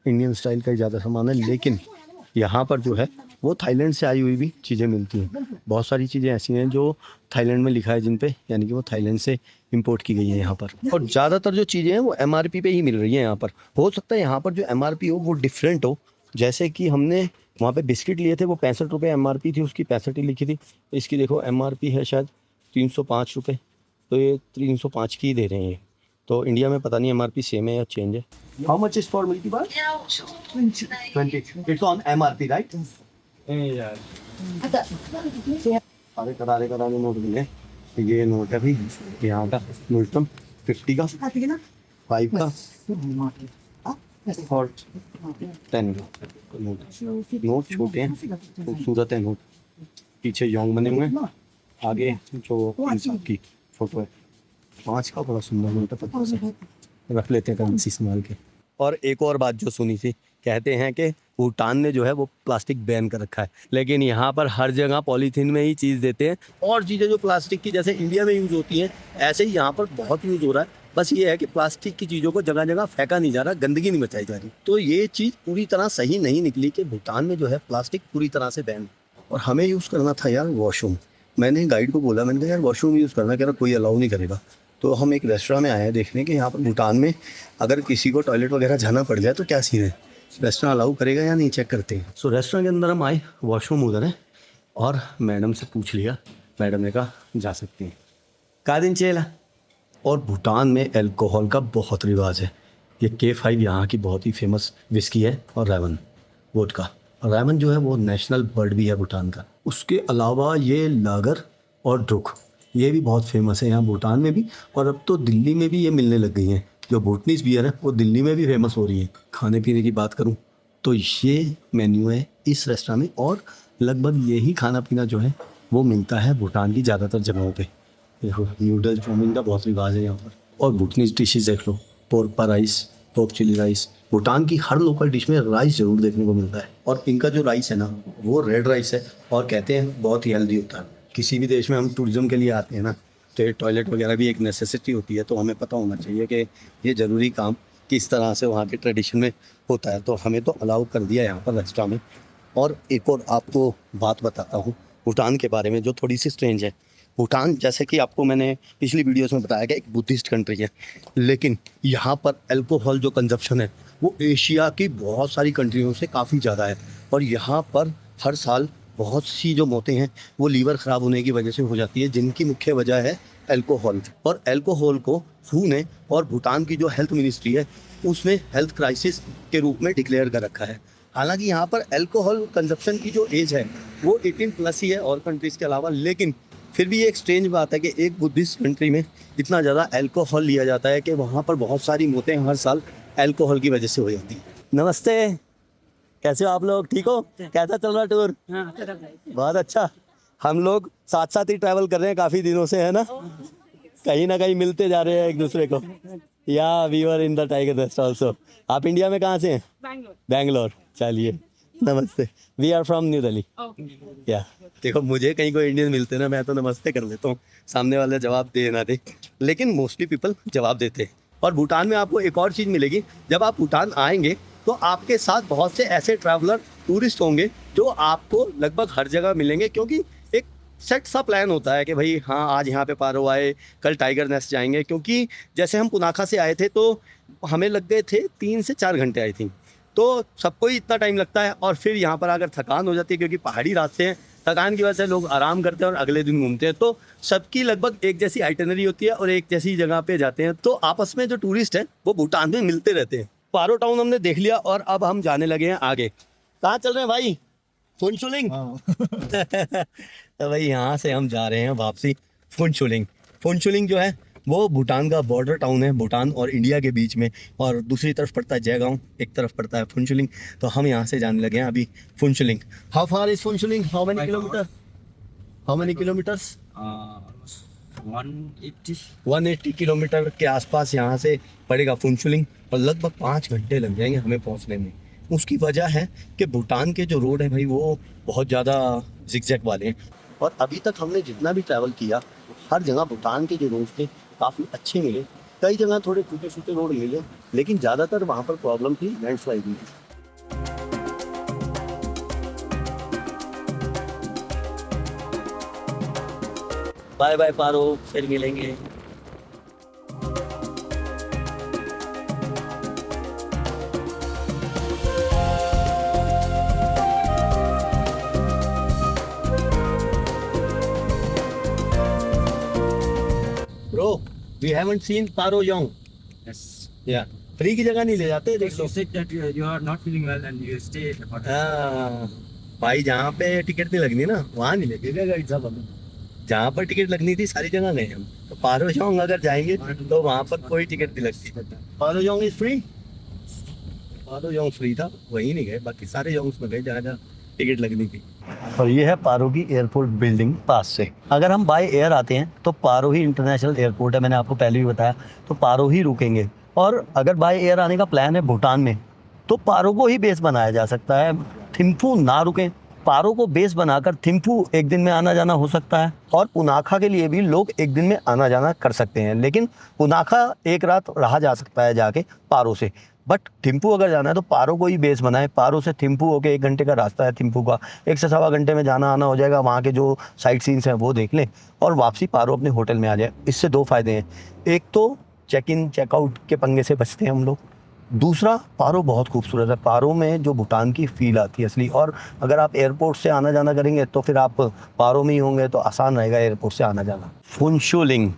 इंडियन स्टाइल का ही ज़्यादा सामान है, लेकिन यहाँ पर जो है वो थाईलैंड से आई हुई भी चीज़ें मिलती हैं। बहुत सारी चीज़ें ऐसी हैं जो थाईलैंड में लिखा है जिन पे, यानी कि वो थाईलैंड से इंपोर्ट की गई है यहाँ पर। और ज़्यादातर जो चीज़ें हैं वो एमआरपी पे ही मिल रही हैं यहाँ पर। हो सकता है यहाँ पर जो एमआरपी हो वो डिफरेंट हो, जैसे कि हमने वहाँ पे बिस्किट लिए थे वो 65 रुपये एमआरपी थी उसकी, 65 ही लिखी थी। इसकी देखो एमआरपी है शायद 305 रुपये, तो ये 305 की ही दे रहे हैं। तो इंडिया में पता नहीं एमआरपी सेम है या चेंज है। How much is for milky bar? 20। It's on MRP right? सारे करारे नोट मिले। ये नोट है भाई यहाँ का मिल्टन 50 का, 5 का और 10 का नोट छोटे हैं, खूबसूरत है नोट। पीछे योंग बने हुए हैं, आगे जो इंसान की फोटो है। 5 का बड़ा सुंदर नोट है, पता है, रख लेते हैं करेंसी संभाल के। और एक और बात जो सुनी थी, कहते हैं कि भूटान ने जो है वो प्लास्टिक बैन कर रखा है, लेकिन यहाँ पर हर जगह पॉलीथीन में ही चीज़ देते हैं। और चीज़ें जो प्लास्टिक की जैसे इंडिया में यूज़ होती हैं ऐसे ही यहाँ पर बहुत यूज़ हो रहा है। बस ये है कि प्लास्टिक की चीज़ों को जगह जगह फेंका नहीं जा रहा, गंदगी नहीं मचाई जा रही। तो ये चीज़ पूरी तरह सही नहीं निकली कि भूटान में जो है प्लास्टिक पूरी तरह से बैन। और हमें यूज़ करना था यार वॉशरूम। मैंने गाइड को बोला, मैंने कहा यार वॉशरूम यूज़ करना, कह रहा कोई अलाउ नहीं करेगा। तो हम एक रेस्टोरेंट में आए हैं देखने के यहाँ पर भूटान में अगर किसी को टॉयलेट वगैरह जाना पड़ जाए तो क्या सीन है, रेस्टोरेंट अलाउ करेगा या नहीं, चेक करते हैं। सो रेस्टोरेंट के अंदर हम आए, वॉशरूम उधर है, और मैडम से पूछ लिया, मैडम ने कहा जा सकते हैं। का दिन चेला। और भूटान में अल्कोहल का बहुत रिवाज है। ये K5 यहाँ की बहुत ही फेमस विस्की है, और रैवन वोडका। और रैवन जो है वो नेशनल बर्ड भी है भूटान का। उसके अलावा ये लागर और ड्रुक, ये भी बहुत फेमस है यहाँ भूटान में भी, और अब तो दिल्ली में भी ये मिलने लग गई हैं। जो भूटनीस बियर है वो दिल्ली में भी फेमस हो रही है। खाने पीने की बात करूँ तो ये मेन्यू है इस रेस्टोरेंट में, और लगभग यही खाना पीना जो है वो मिलता है भूटान की ज़्यादातर जगहों पे। देखो नूडल चाउमीन का बहुत रिवाज है यहाँ पर। और भूटनीस डिशेज देख लो, pork pa rice, pork chilli rice. Bhutan की हर लोकल डिश में राइस ज़रूर देखने को मिलता है, और इनका जो राइस है ना वो रेड राइस है, और कहते हैं बहुत ही हेल्दी होता है। किसी भी देश में हम टूरिज़्म के लिए आते हैं ना, तो ये टॉयलेट वगैरह भी एक नेसेसिटी होती है, तो हमें पता होना चाहिए कि ये ज़रूरी काम किस तरह से वहाँ के ट्रेडिशन में होता है। तो हमें तो अलाउ कर दिया यहाँ पर रेस्टोरेंट में। और एक और आपको बात बताता हूँ भूटान के बारे में जो थोड़ी सी स्ट्रेंज है। भूटान जैसे कि आपको मैंने पिछली वीडियोस में बताया कि एक बुद्धिस्ट कंट्री है, लेकिन यहाँ पर अल्कोहल जो कंजप्शन है वो एशिया की बहुत सारी कंट्रियों से काफ़ी ज़्यादा है। और यहाँ पर हर साल बहुत सी जो मौतें हैं वो लीवर ख़राब होने की वजह से हो जाती है, जिनकी मुख्य वजह है अल्कोहल। और अल्कोहल को WHO ने और भूटान की जो हेल्थ मिनिस्ट्री है उसने हेल्थ क्राइसिस के रूप में डिक्लेयर कर रखा है। हालांकि यहाँ पर अल्कोहल कंजप्शन की जो एज है वो 18+ ही है और कंट्रीज़ के अलावा, लेकिन फिर भी एक स्ट्रेंज बात है कि एक बुद्धिस्ट कंट्री में इतना ज़्यादा अल्कोहल लिया जाता है कि वहाँ पर बहुत सारी मौतें हर साल अल्कोहल की वजह से हो जाती हैं। नमस्ते, कैसे हो आप लोग? ठीक हो? कैसा चल रहा टूर? बहुत अच्छा। हम लोग साथ साथ ही ट्रैवल कर रहे हैं काफ़ी दिनों से, है ना? कहीं ना कहीं मिलते जा रहे हैं एक दूसरे को। Yeah we were in the tiger nest also. आप इंडिया में कहाँ से हैं? बैंगलोर। चलिए, नमस्ते। We are from New Delhi. Yeah देखो, मुझे कहीं कोई इंडियन मिलते ना, मैं तो नमस्ते कर लेता हूँ, सामने वाले जवाब दे ना दे, लेकिन मोस्टली पीपल जवाब देते हैं। और भूटान में आपको एक और चीज़ मिलेगी, जब आप भूटान आएंगे तो आपके साथ बहुत से ऐसे ट्रैवलर टूरिस्ट होंगे जो आपको लगभग हर जगह मिलेंगे, क्योंकि एक सेट सा प्लान होता है कि भाई हाँ, आज यहाँ पे पारो आए, कल टाइगर नेस्ट जाएंगे। क्योंकि जैसे हम पुनाखा से आए थे तो हमें लग गए थे 3 से 4 घंटे आई थिंक, तो सबको ही इतना टाइम लगता है। और फिर यहाँ पर आकर थकान हो जाती है, क्योंकि पहाड़ी रास्ते हैं, थकान की वजह से लोग आराम करते हैं और अगले दिन घूमते हैं। तो सबकी लगभग एक जैसी आइटनरी होती है और एक जैसी जगह पे जाते हैं, तो आपस में जो टूरिस्ट हैं वो भूटान में मिलते रहते हैं। पारो टाउन हमने देख लिया और अब हम जाने लगे हैं आगे। कहाँ चल रहे हैं भाई? फुनचुलिंग। तो भाई यहाँ से हम जा रहे हैं वापसी फुनचुलिंग। फुनचुलिंग जो है वो भूटान का बॉर्डर टाउन है, भूटान और इंडिया के बीच में, और दूसरी तरफ पड़ता है जयगांव, एक तरफ पड़ता है फुनचुलिंग। तो हम यहाँ से जाने लगे हैं अभी Phuentsholing. How far is Phuentsholing? How many kilometre? How many kilometres? 180 kilometre के आसपास यहाँ से पड़ेगा फुनचुलिंग, और लगभग 5 घंटे लग जाएंगे हमें पहुँचने में। उसकी वजह है कि भूटान के जो रोड है भाई वो बहुत ज़्यादा जिगजैग वाले हैं, और अभी तक हमने जितना भी ट्रैवल किया हर जगह भूटान के जो रोड थे काफ़ी अच्छे मिले। कई जगह थोड़े टूटे फूटे रोड मिले, लेकिन ज़्यादातर वहाँ पर प्रॉब्लम थी लैंडस्लाइड में। बाय बाय पारो, फिर मिलेंगे। Bro, we haven't seen Paro Yong. Yes. Yeah. Free की जगह नहीं ले जाते, देख Because low. you said that you are not feeling well and you stay at the hotel. हाँ, भाई जहाँ पे टिकट नहीं लगनी ना वहाँ नहीं लेके गए गाइड साहब हमें। जहाँ पर टिकट लगनी थी सारी जगह गए हम। तो पारो योंग अगर जाएंगे तो वहाँ पर कोई टिकट नहीं लगती। Paro Dzong is free. Paro Dzong free था, वहीं नहीं गए, बाकी सारे योंग्स में गए जहाँ जहाँ टिकट लगनी थी। और ये है पारो की एयरपोर्ट बिल्डिंग पास से। अगर हम बाय एयर आते हैं तो पारो ही इंटरनेशनल एयरपोर्ट है, मैंने आपको पहले भी बताया, तो पारो ही रुकेंगे। और अगर बाय एयर आने का प्लान है भूटान में तो पारो को ही बेस बनाया जा सकता है, थिम्फू ना रुकें। पारो को बेस बनाकर थिम्फू एक दिन में आना जाना हो सकता है, और पुनाखा के लिए भी लोग एक दिन में आना जाना कर सकते हैं, लेकिन पुनाखा एक रात रहा जा सकता है जाके पारो से। बट थिम्फू अगर जाना है तो पारो को ही बेस बनाए। पारो से थिम्फू होके 1 घंटे का रास्ता है थिम्फू का, 1 से सवा घंटे में जाना आना हो जाएगा। वहाँ के जो साइट सीन्स हैं वो देख लें और वापसी पारो अपने होटल में आ जाए। इससे 2 फ़ायदे हैं, एक तो चेक इन चेकआउट के पंगे से बचते हैं हम लोग, दूसरा पारो बहुत खूबसूरत है। पारो में जो भूटान की फ़ील आती है असली, और अगर आप एयरपोर्ट से आना जाना करेंगे तो फिर आप पारो में ही होंगे तो आसान रहेगा एयरपोर्ट से आना जाना। फुनचुलिंग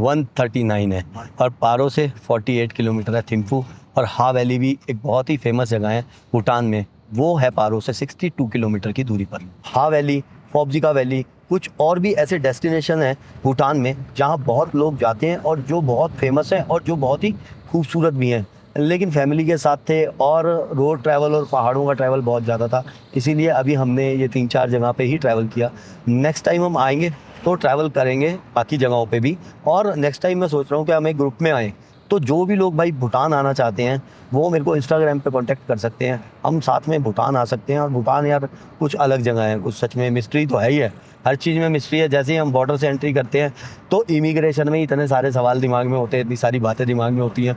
139 है और पारो से 48 किलोमीटर है थिम्फू। और हा वैली भी एक बहुत ही फेमस जगह है भूटान में, वो है पारो से 62 किलोमीटर की दूरी पर। हा वैली, फोबजिका वैली, कुछ और भी ऐसे डेस्टिनेशन हैं भूटान में जहाँ बहुत लोग जाते हैं और जो बहुत फेमस हैं और जो बहुत ही खूबसूरत भी हैं। लेकिन फैमिली के साथ थे और रोड ट्रैवल और पहाड़ों का ट्रैवल बहुत ज़्यादा था, इसीलिए अभी हमने ये 3-4 जगह पे ही ट्रैवल किया। नेक्स्ट टाइम हम आएंगे तो ट्रैवल करेंगे बाकी जगहों पे भी, और नेक्स्ट टाइम मैं सोच रहा हूँ कि हम एक ग्रुप में आएँ। तो जो भी लोग भाई भूटान आना चाहते हैं वो मेरे को इंस्टाग्राम पे कांटेक्ट कर सकते हैं, हम साथ में भूटान आ सकते हैं। और भूटान यार कुछ अलग जगह है, कुछ सच में मिस्ट्री तो है ही है, हर चीज़ में मिस्ट्री है। जैसे ही हम बॉर्डर से एंट्री करते हैं तो इमिग्रेशन में इतने सारे सवाल दिमाग में होते हैं, इतनी सारी बातें दिमाग में होती हैं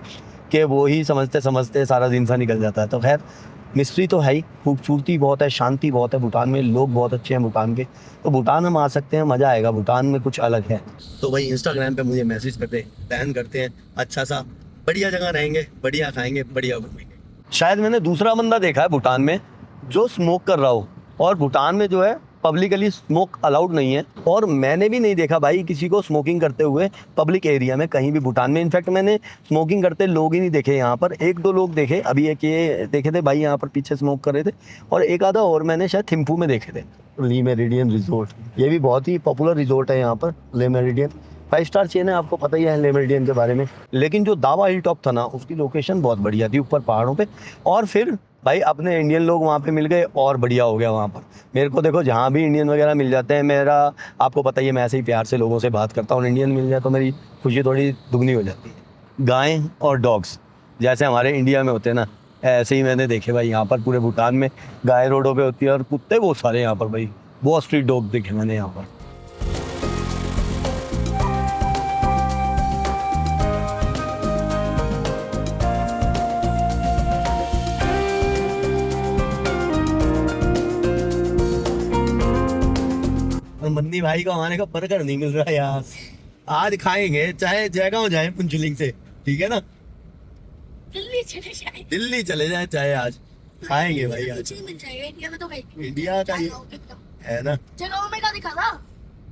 कि वो ही समझते समझते सारा दिन सा निकल जाता है। तो खैर मिस्ट्री तो है ही, खूबसूरती बहुत है, शांति बहुत है भूटान में, लोग बहुत अच्छे हैं भूटान के। तो भूटान हम आ सकते हैं, मज़ा आएगा, भूटान में कुछ अलग है। तो भाई इंस्टाग्राम पे मुझे मैसेज करते हैं, प्लान करते हैं, अच्छा सा बढ़िया जगह रहेंगे, बढ़िया खाएंगे, बढ़िया घूमेंगे। शायद मैंने दूसरा बंदा देखा है भूटान में जो स्मोक कर रहा हो, और भूटान में जो है पब्लिकली स्मोक अलाउड नहीं है, और मैंने भी नहीं देखा भाई किसी को स्मोकिंग करते हुए पब्लिक एरिया में कहीं भी भूटान में। इनफैक्ट मैंने स्मोकिंग करते लोग ही नहीं देखे यहाँ पर, एक दो लोग देखे, अभी एक ये देखे थे भाई यहाँ पर पीछे स्मोक कर रहे थे, और एक आधा और मैंने शायद थिम्फू में देखे थे। ले मेरिडियन रिजोर्ट, ये भी बहुत ही पॉपुलर रिजोर्ट है यहाँ पर, ले मेरिडियन 5 स्टार चेन है, आपको पता ही है ले मेरिडियन के बारे में। लेकिन जो दावा हिल टॉप था ना, उसकी लोकेशन बहुत बढ़िया थी ऊपर पहाड़ों पे, और फिर भाई अपने इंडियन लोग वहाँ पे मिल गए और बढ़िया हो गया वहाँ पर। मेरे को देखो जहाँ भी इंडियन वगैरह मिल जाते हैं, मेरा आपको पता ही है मैं ऐसे ही प्यार से लोगों से बात करता हूँ, इंडियन मिल जाए तो मेरी खुशी थोड़ी दुगनी हो जाती है। गाय और डॉग्स जैसे हमारे इंडिया में होते हैं ना, ऐसे ही मैंने देखे भाई यहाँ पर पूरे भूटान में गाय रोडों पे होती है, और कुत्ते बहुत सारे यहाँ पर भाई, बहुत स्ट्रीट डॉग देखे मैंने यहाँ पर। और मन्नी भाई को हमारे का बर्गर नहीं मिल रहा यार, आज खाएंगे चाहे जयगांव जाए पुंचलिंग से, ठीक है ना, दिल्ली चले जाए, दिल्ली चले जाए चाहे, आज खाएंगे भाई आज। मिल जाएगा इंडिया में तो भाई, इंडिया का ये है ना, जगहों में का दिखा था।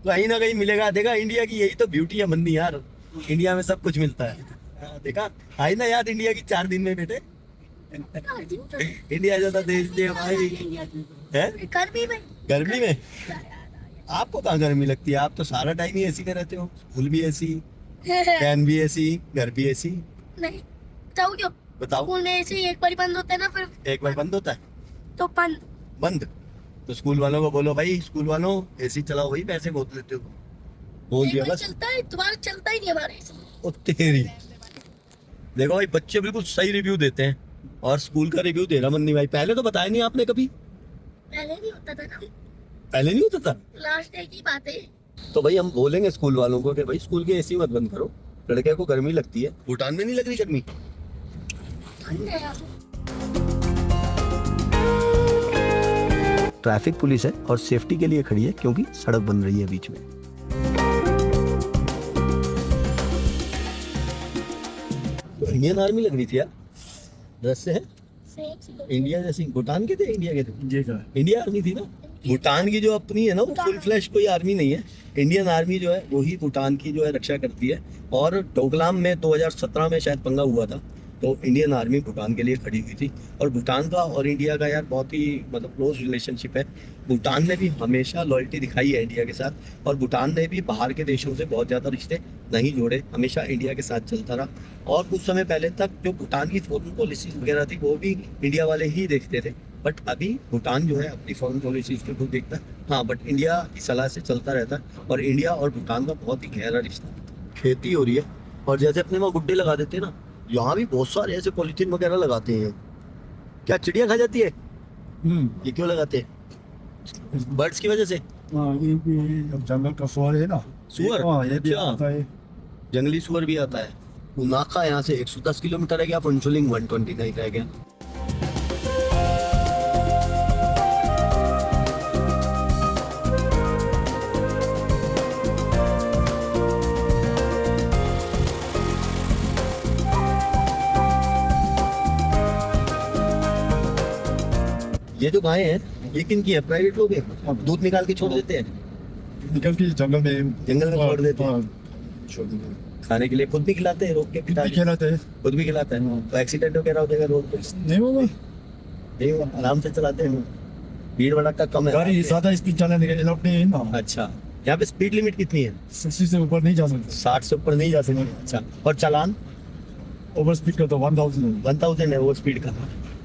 कहीं ना कहीं मिलेगा। देखा इंडिया की यही तो ब्यूटी है मन्नी यार, इंडिया में सब कुछ मिलता है। देखा आई ना याद इंडिया की 4 दिन में बेटे, इंडिया जैसा देश दे भाई है। गर्मी में आपको कहाँ गर्मी लगती है, आप तो सारा टाइम ही एसी में रहते हो, स्कूल भी एसी, फैन भी एसी, घर भी एसी। नहीं बताओ क्यों, बताओ। स्कूल में एसी एक बार बंद होता है ना, फिर एक बार बंद होता है तो बंद, तो स्कूल वालों को बोलो भाई, स्कूल वालों एसी चलाओ, भाई पैसे बहुत लेते हो, बोल दिया बस। चलता है, दोबारा चलता ही नहीं हमारे एसी। ओ तेरी, देखो भाई बच्चे बिल्कुल सही रिव्यू देते हैं, और स्कूल का रिव्यू दे रहा मन्नी भाई। पहले तो बताया नहीं आपने कभी, पहले नहीं होता था ना, पहले नहीं होता था। लास्ट डे की बात है। तो भाई हम बोलेंगे स्कूल वालों को कि भाई स्कूल के एसी मत बंद करो, लड़के को गर्मी लगती है। भूटान में नहीं लग रही गर्मी, ठंड है यार। ट्रैफिक पुलिस है और सेफ्टी के लिए खड़ी है, क्योंकि सड़क बन रही है बीच में। तो इंडियन आर्मी लग रही थी यार, ड्रेस से है इंडिया जैसी। भूटान के थे, इंडिया के थे, इंडिया आर्मी थी ना। भूटान की जो अपनी है ना, वो फुल फ्लैश कोई आर्मी नहीं है, इंडियन आर्मी जो है वही भूटान की जो है रक्षा करती है। और डोकलाम में 2017 में शायद पंगा हुआ था, तो इंडियन आर्मी भूटान के लिए खड़ी हुई थी। और भूटान का और इंडिया का यार बहुत ही मतलब क्लोज रिलेशनशिप है। भूटान ने भी हमेशा लॉयल्टी दिखाई है इंडिया के साथ, और भूटान ने भी बाहर के देशों से बहुत ज़्यादा रिश्ते नहीं जोड़े, हमेशा इंडिया के साथ चलता रहा। और कुछ समय पहले तक जो भूटान की फॉरेन पॉलिसीज वगैरह थी वो भी इंडिया वाले ही देखते थे, बट अभी भूटान जो है अपनी फॉरेन पॉलिसीज को खुद देखता है, हाँ, बट इंडिया की सलाह से चलता रहता है। और इंडिया और भूटान का बहुत ही गहरा रिश्ता है। खेती हो रही है, और जैसे अपने वहाँ गुड्डे लगा देते हैं ना, यहाँ भी बहुत सारे ऐसे पॉलिथीन वगैरह लगाते हैं। क्या चिड़िया खा जाती है? ये क्यों लगाते हैं? बर्ड्स की वजह से। ये जंगल का सुअर है ना, सुअर? हाँ, ये भी अच्छा। आता है। जंगली सुअर भी आता है। नाका यहाँ से 110 किलोमीटर है क्या, फुनचुलिंग 129 रह गया। ये जो गाय हैं ये किन की है? प्राइवेट लोग हैं, दूध निकाल के छोड़ देते हैं, निकल के जंगल में छोड़ देते हैं। छोड़ देते हैं। खाने के लिए खुद भी खिलाते हैं, रोक के खुद भी खिलाते हैं। खुद भी खिलाता है। तो एक्सीडेंट वगैरह हो जाएगा रोड पे? नहीं होगा, नहीं होगा, आराम से चलाते हैं, भीड़ भड़का कम है। गाड़ी ज्यादा स्पीड चलाने के अलाउड नहीं है ना। अच्छा, यहाँ पे स्पीड लिमिट कितनी है? 60 से ऊपर नहीं जा सकते। 60 से ऊपर नहीं जा सकते। अच्छा, और चालान? ओवर स्पीड का तो 1000 है वो स्पीड का,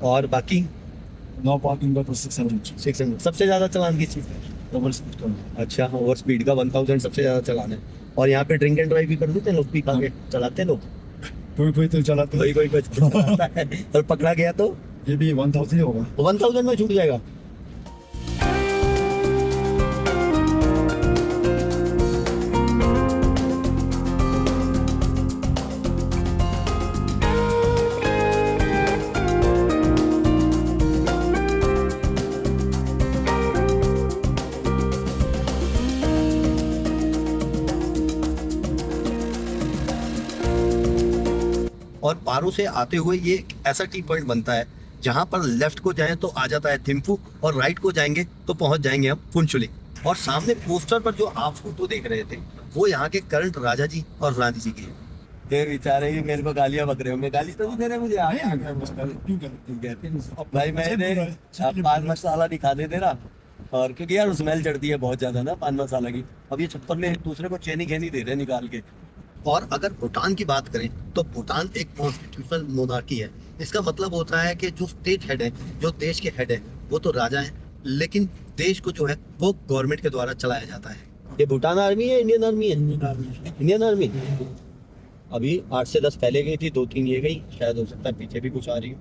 और बाकी नो पार्किंग का तो 600। 600। सबसे ज्यादा चालान किस चीज का? ओवर स्पीड का। अच्छा, ओवर स्पीड का 1000 सबसे ज्यादा चालान है। और यहाँ पे ड्रिंक एंड ड्राइव भी कर देते हैं लोग, पी खा के चलाते हैं लोग, कोई तो चलाते हैं। कोई चलाता है, और पकड़ा गया तो ये भी 1000 ही होगा। 1000 में छूट जाएगा। और पारो से आते हुए ये एक ऐसा टी पॉइंट बनता है जहाँ पर लेफ्ट को जाएं तो आ जाता है थिम्फू और राइट को जाएंगे तो पहुंच जाएंगे हम पुंचुलिक। और सामने पोस्टर पर जो आप फोटो देख रहे थे वो यहाँ के करंट राजा जी और रानी जी की है। ये बेचारे ही मेरे को गालियां बक रहे होंगे, गाली तो नहीं दे रहे मुझे अब भाई मैंने 5 मसाला दिखा दे रहा, और क्योंकि यार स्मेल चढ़ती है बहुत ज्यादा ना 5 मसाला की। अब ये छप्पर में एक दूसरे को चैनी खैनी दे रहे हैं निकाल के। और अगर भूटान की बात करें तो भूटान एक कॉन्स्टिट्यूशनल मोनार्की है। इसका मतलब होता है कि जो स्टेट हेड है, जो देश के हेड है, वो तो राजा है, लेकिन देश को जो है वो गवर्नमेंट के द्वारा चलाया जाता है। ये भूटान आर्मी है, इंडियन आर्मी है? Indian army. अभी 8 से 10 पहले गई थी, 2-3 ये गई, शायद हो सकता है पीछे भी कुछ आ रही हो।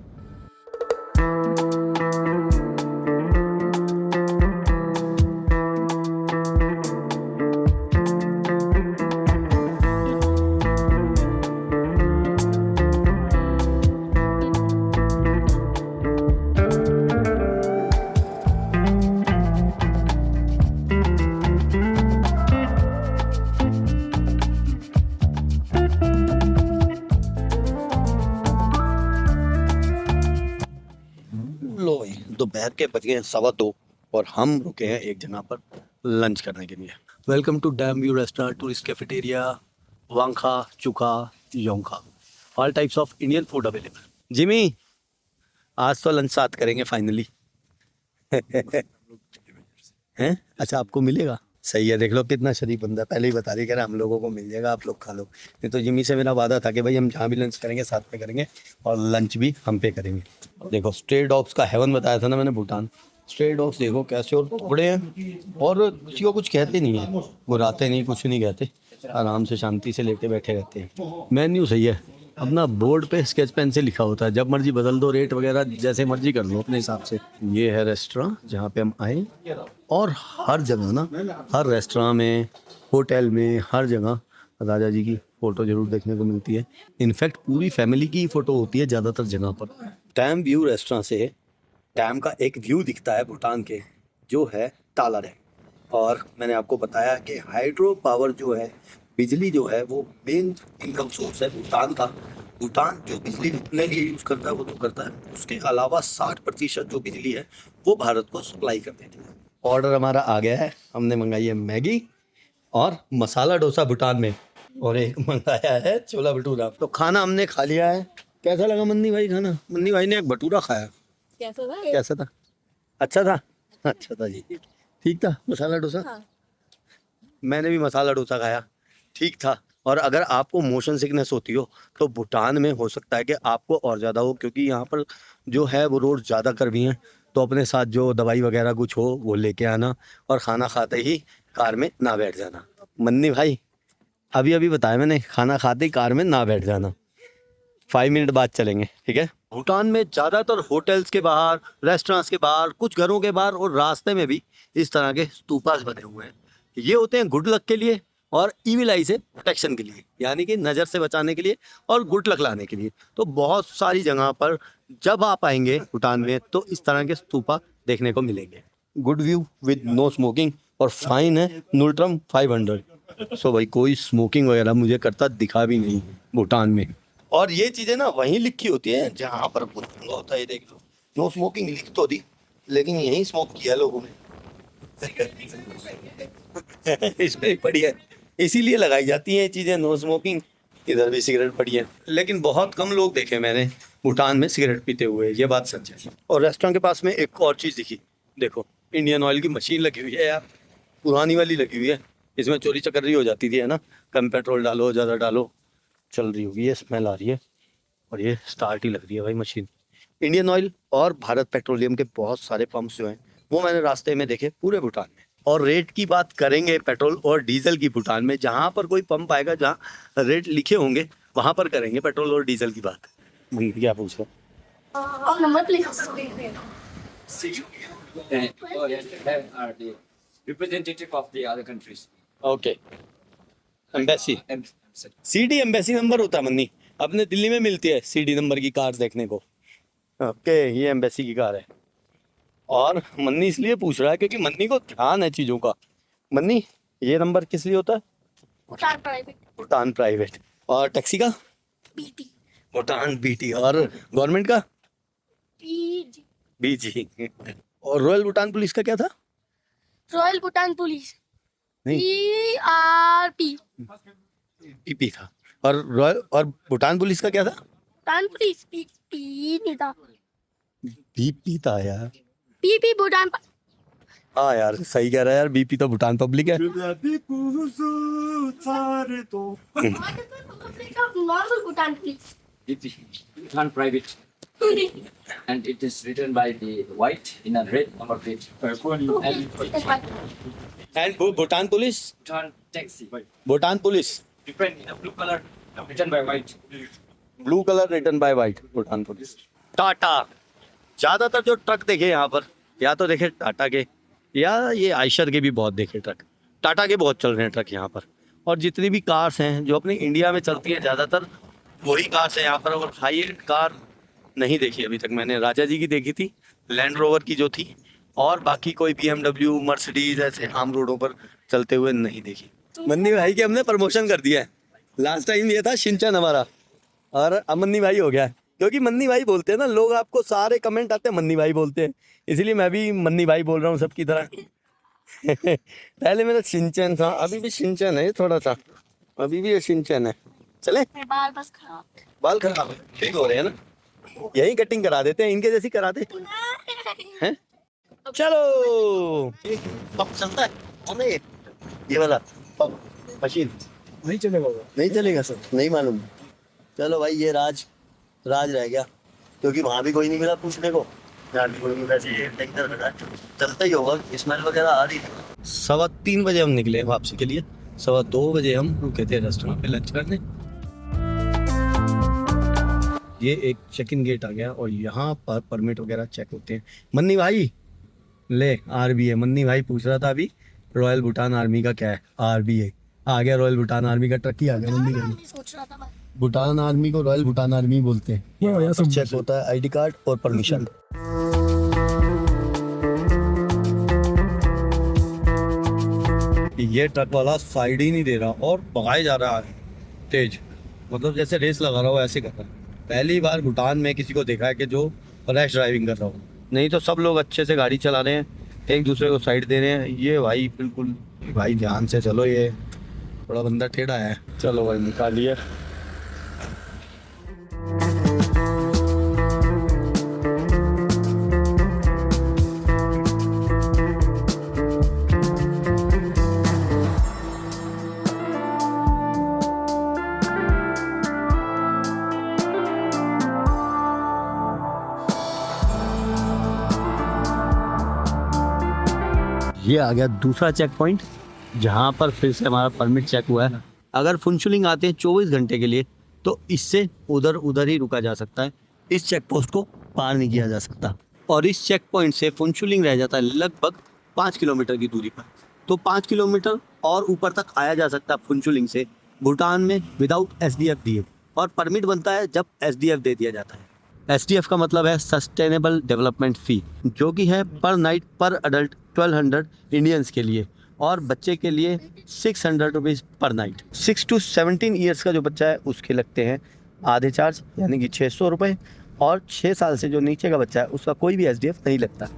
लो भाई, दोपहर के बज गए 2:15 और हम रुके हैं एक जगह पर लंच करने के लिए। Welcome to dam view restaurant, tourist cafeteria, Wangkha, Chukha, Yongkha, all types of Indian food available. Jimmy, आज तो लंच साथ करेंगे फाइनली। हैं? अच्छा, आपको मिलेगा? सही है, देख लो कितना शरीफ बंदा, पहले ही बता रही कह रहा हम लोगों को मिल जाएगा, आप लोग खा लो। नहीं तो जिमी से मेरा वादा था कि भाई हम जहाँ भी लंच करेंगे साथ में करेंगे और लंच भी हम पे करेंगे। देखो स्ट्रे डॉग्स का हेवन बताया था ना मैंने भूटान। स्ट्रे डॉग्स देखो कैसे और बड़े हैं और किसी को कुछ कहते नहीं है, बुराते नहीं, कुछ नहीं कहते, आराम से शांति से लेके बैठे रहते हैं। मेन्यू सही है, अपना बोर्ड पे स्केच पेन से लिखा होता है, जब मर्जी बदल दो, रेट वगैरह जैसे मर्जी कर लो अपने हिसाब से। ये है रेस्टोरेंट जहाँ पे हम आए, और हर जगह ना, हर रेस्टोरेंट में, होटल में, हर जगह राजा जी की फ़ोटो ज़रूर देखने को मिलती है। इनफैक्ट पूरी फैमिली की फ़ोटो होती है ज़्यादातर जगह पर। डैम व्यू रेस्टोरेंट से डैम का एक व्यू दिखता है भूटान के, जो है ताला डैम। और मैंने आपको बताया कि हाइड्रो पावर जो है, बिजली जो है, वो मेन इनकम सोर्स है भूटान का। भूटान जो बिजली अपने लिए यूज़ करता है वो तो करता है, उसके अलावा 60% जो बिजली है वो भारत को सप्लाई कर देती है। ऑर्डर हमारा आ गया है, हमने मंगाई है मैगी और मसाला डोसा भूटान में, और एक मंगाया है छोला भटूरा। तो खाना हमने खा लिया है। कैसा लगा मन्नी भाई खाना? मन्नी भाई ने एक भटूरा खाया, कैसा था? कैसा था? अच्छा था, अच्छा था जी, ठीक था। मसाला डोसा, हाँ। मैंने भी मसाला डोसा खाया, ठीक था। और अगर आपको मोशन सिकनेस होती हो तो भूटान में हो सकता है कि आपको और ज़्यादा हो, क्योंकि यहाँ पर जो है वो रोड ज़्यादा कर्वी हैं। तो अपने साथ जो दवाई वगैरह कुछ हो वो लेके आना, और खाना खाते ही कार में ना बैठ जाना। मन्नी भाई अभी अभी बताया मैंने, खाना खाते ही कार में ना बैठ जाना, 5 मिनट बाद चलेंगे, ठीक है। भूटान में ज़्यादातर होटल्स के बाहर, रेस्टोरेंट्स के बाहर, कुछ घरों के बाहर और रास्ते में भी इस तरह के स्तूपास बने हुए हैं। ये होते हैं गुड लक के लिए और ईविल आई से प्रोटेक्शन के लिए, यानी कि नज़र से बचाने के लिए और गुड लक लाने के लिए। तो बहुत सारी जगह पर जब आप आएंगे भूटान में तो इस तरह के स्तूपा देखने को मिलेंगे। Good view with no smoking, और फाइन है न्यूट्रम 500। सो भाई कोई स्मोकिंग वगैरह मुझे करता दिखा भी नहीं भूटान में। और ये चीज़ें ना वहीं लिखी होती है जहाँ पर होता है, देख लो, नो स्मोकिंग लिख तो दी, लेकिन यहीं स्मोक किया लोगों ने। इसमें पड़ी है, इसीलिए लगाई जाती हैं ये चीज़ें, नो स्मोकिंग। इधर भी सिगरेट पड़ी है, लेकिन बहुत कम लोग देखे मैंने भूटान में सिगरेट पीते हुए, ये बात सच है। और रेस्टोरेंट के पास में एक और चीज़ दिखी, देखो इंडियन ऑयल की मशीन लगी हुई है यार, पुरानी वाली लगी हुई है। इसमें चोरी चकर्री हो जाती थी, है ना, कम पेट्रोल डालो, ज़्यादा डालो, चल रही होगी, ये स्मेल आ रही है और ये स्टार्ट ही लग रही है भाई मशीन। इंडियन ऑयल और भारत पेट्रोलियम के बहुत सारे पंप्स जो हैं वो मैंने रास्ते में देखे पूरे भूटान में। और रेट की बात करेंगे पेट्रोल और डीजल की भूटान में, जहाँ पर कोई पंप आएगा जहाँ रेट लिखे होंगे वहाँ पर करेंगे पेट्रोल और डीजल की बात। क्या पूछ रहे? और number please. are the representative of the other countries. Okay, embassy, CD embassy number होता है मन्नी, अपने दिल्ली में मिलती है सीडी नंबर की कार देखने को। ओके, ये एम्बेसी की कार है। और मन्नी इसलिए पूछ रहा है क्योंकि मन्नी को ध्यान है चीज़ों का। मन्नी ये नंबर किस लिए होता है? भूटान प्राइवेट। भूटान प्राइवेट। और टैक्सी का? बीटी। भूटान बीटी। और गवर्नमेंट का? PG बीजी। और रॉयल भूटान पुलिस का क्या था? रॉयल भूटान पुलिस नहीं। PRP पीपी था। और रॉयल और भूटान पुलिस का क्या था? भूटान पुलिस P नहीं था, बीपी था यार। PP भूटान हाँ यार सही कह रहा है यार, बीपी तो भूटान पब्लिक है। Normal Bhutan police BP, Bhutan private, and it is written by the white in a red number plate. And Bhutan police, Bhutan taxi, Bhutan police different in a blue color, written by white. Blue colour written by white Bhutan police. Tata, ज्यादातर जो truck देखे यहाँ पर या तो देखे टाटा के या ये आयशर के भी बहुत देखे ट्रक। टाटा के बहुत चल रहे हैं ट्रक यहाँ पर। और जितनी भी कार्स हैं जो अपने इंडिया में चलती है ज़्यादातर वही कार्स हैं यहाँ पर। और हाई एंड कार नहीं देखी अभी तक मैंने। राजा जी की देखी थी, लैंड रोवर की जो थी, और बाकी कोई BMW मर्सिडीज ऐसे आम रोडों पर चलते हुए नहीं देखी। मन्नी भाई के हमने प्रमोशन कर दिया है। लास्ट टाइम ये था शिनचैन हमारा, और अब मन्नी भाई हो गया है। क्योंकि मन्नी भाई बोलते हैं ना लोग, आपको सारे कमेंट आते हैं मन्नी भाई बोलते हैं, इसलिए मैं भी मन्नी भाई बोल रहा हूँ सबकी तरह। पहले मेरा शिनचैन था, अभी भी शिनचैन है थोड़ा सा, अभी भी ये शिनचैन है। चले, बाल बस खराब बाल खराब है, ठीक हो रहे हैं ना, यही कटिंग करा देते हैं, इनके जैसी करा दे हैं। चलो पप चलता है हमें ये वाला पप मशीन नहीं चलेगा वो। नहीं चलेगा सर, नहीं मालूम। चलो भाई ये राज रह गया, क्योंकि वहाँ भी कोई नहीं मिला पूछने को, यहाँ भी कोई नहीं, वैसे ये चलता ही होगा, स्मेल वगैरह आ रही थी। 3:15 बजे हम निकले वापसी के लिए, 2:15 बजे हम रुके थे रेस्टोरेंट पे लंच करने। ये एक चेक इन गेट आ गया और यहाँ पर परमिट वगैरह चेक होते हैं। मन्नी भाई ले RBA, मन्नी भाई पूछ रहा था अभी रॉयल भूटान आर्मी का क्या है, RBA आ गया, रॉयल भूटान आर्मी का ट्रक ही आ गया। मन्नी भाई सोच रहा था मैं। भूटान आर्मी को रॉयल भूटान आर्मी बोलते हैं। यहाँ सब चेक होता है ID कार्ड और परमिशन। ये ट्रक वाला साइड ही नहीं दे रहा और भगाए जा रहा है तेज, मतलब जैसे रेस लगा रहा हो ऐसे कर रहा है। पहली बार भूटान में किसी को देखा है कि जो रैश ड्राइविंग कर रहा हो, नहीं तो सब लोग अच्छे से गाड़ी चला रहे हैं, एक दूसरे को साइड दे रहे हैं। ये भाई बिल्कुल, भाई ध्यान से चलो, ये थोड़ा बंदा टेढ़ा है। चलो भाई निकालिए। ये आ गया दूसरा चेक पॉइंट, जहाँ पर फिर से हमारा परमिट चेक हुआ है। अगर फुनचुलिंग आते हैं 24 घंटे के लिए तो इससे उधर ही रुका जा सकता है, इस चेक पोस्ट को पार नहीं किया जा सकता। और इस चेक पॉइंट से फुनचुलिंग रह जाता है लगभग 5 किलोमीटर की दूरी पर। तो 5 किलोमीटर और ऊपर तक आया जा सकता है फुनचुलिंग से भूटान में विदाउट SDF दिए, और परमिट बनता है जब SDF दे दिया जाता है। SDF का मतलब है सस्टेनेबल डेवलपमेंट फ़ी, जो कि है पर नाइट पर अडल्ट 1200 इंडियंस के लिए, और बच्चे के लिए 600 रुपीज़ पर नाइट। 6 to 17 ईयर्स का जो बच्चा है उसके लगते हैं आधे चार्ज, यानी कि 600 रुपये, और 6 साल से जो नीचे का बच्चा है उसका कोई भी SDF नहीं लगता।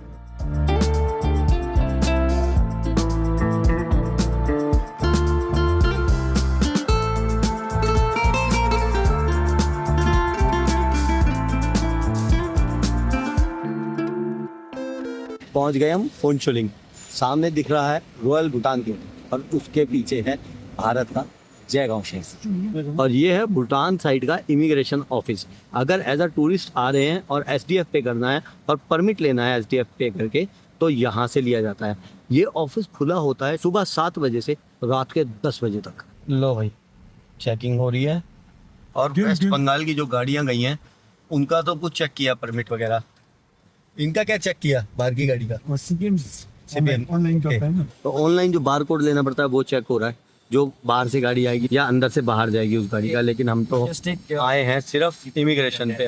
पहुंच गए हम फुनचुलिंग। सामने दिख रहा है रॉयल भूटान गेट और उसके पीछे है भारत का जयगांव शहर, और ये है भूटान साइड का इमिग्रेशन ऑफिस। अगर एज अ टूरिस्ट आ रहे हैं और SDF पे करना है और परमिट लेना है SDF पे करके, तो यहाँ से लिया जाता है। ये ऑफिस खुला होता है सुबह 7 बजे से रात के 10 बजे तक। लो भाई चेकिंग हो रही है, और वेस्ट बंगाल की जो गाड़ियाँ गई हैं उनका तो कुछ चेक किया परमिट वगैरह। इनका क्या चेक किया बाहर की गाड़ी का? ऑनलाइन करता है ना, तो ऑनलाइन जो बार कोड लेना पड़ता है वो चेक हो रहा है, जो बाहर से गाड़ी आएगी या अंदर से बाहर जाएगी उस गाड़ी का। लेकिन हम तो आए हैं सिर्फ इमिग्रेशन पे।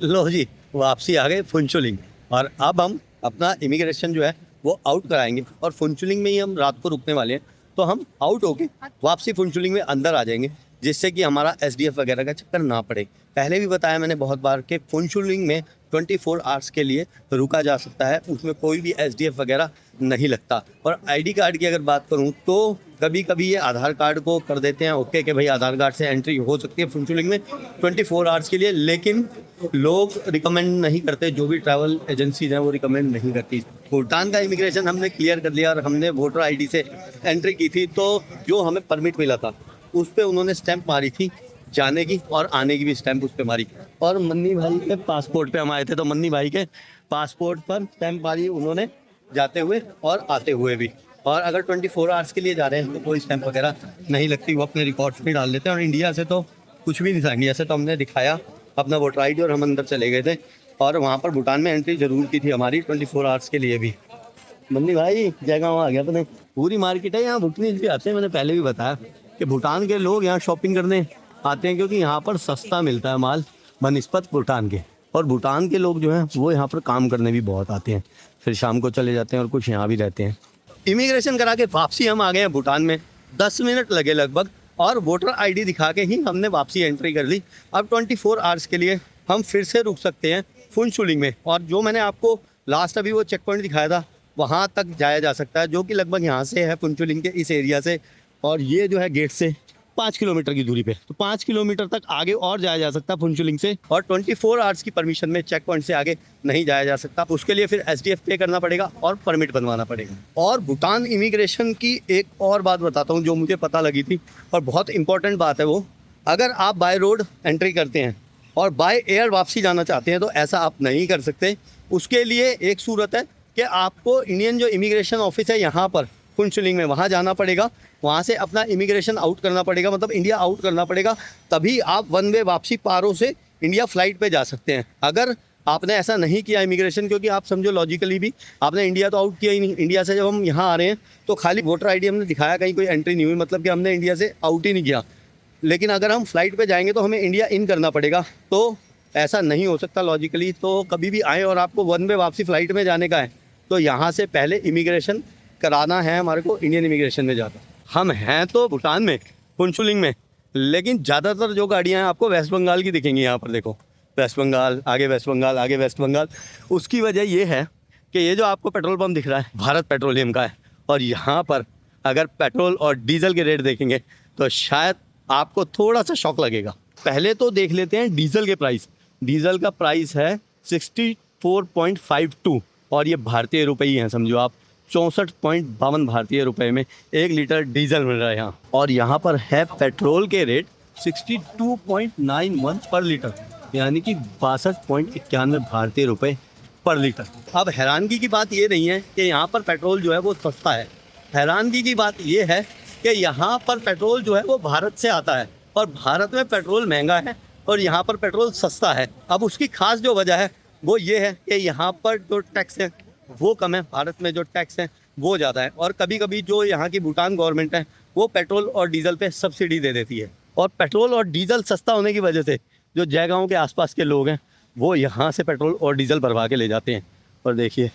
लो जी वापसी आ गए फुनचुलिंग, और अब हम अपना इमिग्रेशन जो है वो आउट कराएंगे, और फुनचुलिंग में ही हम रात को रुकने वाले हैं। तो हम आउट होके वापसी फुनचुलिंग में अंदर आ जाएंगे, जिससे कि हमारा SDF वगैरह का चक्कर ना पड़े। पहले भी बताया मैंने बहुत बार कि फुनचुलिंग में 24 आवर्स के लिए रुका जा सकता है, उसमें कोई भी SDF वगैरह नहीं लगता। और ID कार्ड की अगर बात करूं तो कभी कभी ये आधार कार्ड को कर देते हैं ओके कि भाई आधार कार्ड से एंट्री हो सकती है फुनचुलिंग में 24 आवर्स के लिए, लेकिन लोग रिकमेंड नहीं करते, जो भी ट्रैवल एजेंसीज हैं वो रिकमेंड नहीं करती। भूटान का इमिग्रेशन हमने क्लियर कर लिया और हमने वोटर ID से एंट्री की थी, तो जो हमें परमिट मिला था उस पर उन्होंने स्टैंप मारी थी जाने की, और आने की भी स्टैंप उस पर मारी। और मन्नी भाई के पासपोर्ट पे हम आए थे, तो मन्नी भाई के पासपोर्ट पर स्टैंप मारी उन्होंने जाते हुए और आते हुए भी। और अगर 24 आवर्स के लिए जा रहे हैं तो कोई स्टैंप वगैरह नहीं लगती, वो अपने रिकॉर्ड्स में डाल देते हैं। और इंडिया से तो कुछ भी नहीं था, इंडिया से तो हमने दिखाया अपना वोटर ID और हम अंदर चले गए थे। और वहाँ पर भूटान में एंट्री जरूर की थी हमारी 24 आवर्स के लिए भी। मन्नी भाई जयगांव आ गया अपने, पूरी मार्केट है यहाँ, भूटानीज भी आते हैं, मैंने पहले भी बताया कि भूटान के लोग यहाँ शॉपिंग करने आते हैं क्योंकि यहाँ पर सस्ता मिलता है माल बनिस्बत भूटान के। और भूटान के लोग जो हैं वो यहाँ पर काम करने भी बहुत आते हैं, फिर शाम को चले जाते हैं और कुछ यहाँ भी रहते हैं। इमिग्रेशन करा के वापसी हम आ गए हैं भूटान में, 10 मिनट लगे लगभग, और वोटर ID दिखा के ही हमने वापसी एंट्री कर ली। अब 24 आवर्स के लिए हम फिर से रुक सकते हैं फुनचुलिंग में। और जो मैंने आपको लास्ट अभी वो चेक पॉइंट दिखाया था वहाँ तक जाया जा सकता है, जो कि लगभग यहाँ से है फुनचुलिंग के इस एरिया से, और ये जो है गेट से 5 किलोमीटर की दूरी पे, तो 5 किलोमीटर तक आगे और जाया जा सकता है फुनचुलिंग से। और 24 आवर्स की परमिशन में चेक पॉइंट से आगे नहीं जाया जा सकता, उसके लिए फिर SDF पे करना पड़ेगा और परमिट बनवाना पड़ेगा। और भूटान इमिग्रेशन की एक और बात बताता हूँ जो मुझे पता लगी थी और बहुत इंपॉर्टेंट बात है वो, अगर आप बाय रोड एंट्री करते हैं और बाय एयर वापसी जाना चाहते हैं तो ऐसा आप नहीं कर सकते। उसके लिए एक सूरत है कि आपको इंडियन जो इमिग्रेशन ऑफिस है यहाँ पर फुनचुलिंग में, वहाँ जाना पड़ेगा, वहाँ से अपना इमिग्रेशन आउट करना पड़ेगा, मतलब इंडिया आउट करना पड़ेगा, तभी आप वन वे वापसी पारों से इंडिया फ्लाइट पे जा सकते हैं। अगर आपने ऐसा नहीं किया इमिग्रेशन, क्योंकि आप समझो लॉजिकली भी आपने इंडिया तो आउट किया ही नहीं, इंडिया से जब हम यहाँ आ रहे हैं तो खाली वोटर ID हमने दिखाया, कहीं कोई एंट्री नहीं हुई, मतलब कि हमने इंडिया से आउट ही नहीं किया। लेकिन अगर हम फ्लाइट पे जाएंगे तो हमें इंडिया इन करना पड़ेगा, तो ऐसा नहीं हो सकता लॉजिकली। तो कभी भी आए और आपको वन वे वापसी फ़्लाइट में जाने का है तो यहाँ से पहले इमिग्रेशन कराना है हमारे को इंडियन इमिग्रेशन में जाकर। हम हैं तो भूटान में फुनचुलिंग में, लेकिन ज़्यादातर जो गाड़ियाँ हैं आपको वेस्ट बंगाल की दिखेंगी। यहाँ पर देखो वेस्ट बंगाल, आगे वेस्ट बंगाल, आगे वेस्ट बंगाल। उसकी वजह ये है कि ये जो आपको पेट्रोल पंप दिख रहा है भारत पेट्रोलियम का है, और यहाँ पर अगर पेट्रोल और डीजल के रेट देखेंगे तो शायद आपको थोड़ा सा शॉक लगेगा। पहले तो देख लेते हैं डीजल के प्राइस। डीजल का प्राइस है 64.52 और ये भारतीय रुपये ही हैं, समझो आप 64.52 भारतीय रुपये में 1 लीटर डीजल मिल रहा है यहाँ। और यहाँ पर है पेट्रोल के रेट 62.91 पर लीटर, यानी कि 62.91 भारतीय रुपये पर लीटर। अब हैरानगी की बात ये नहीं है कि यहाँ पर पेट्रोल जो है वो सस्ता है, हैरानगी की बात ये है कि यहाँ पर पेट्रोल जो है वो भारत से आता है और भारत में पेट्रोल महंगा है और यहाँ पर पेट्रोल सस्ता है। अब उसकी खास जो वजह है वो ये है कि यहाँ पर जो टैक्स है वो कम है, भारत में जो टैक्स है वो ज़्यादा है। और कभी कभी जो यहाँ की भूटान गवर्नमेंट है वो पेट्रोल और डीजल पे सब्सिडी दे देती है, और पेट्रोल और डीजल सस्ता होने की वजह से जो जयगांव के आसपास के लोग हैं वो यहाँ से पेट्रोल और डीजल भरवा के ले जाते हैं। और देखिए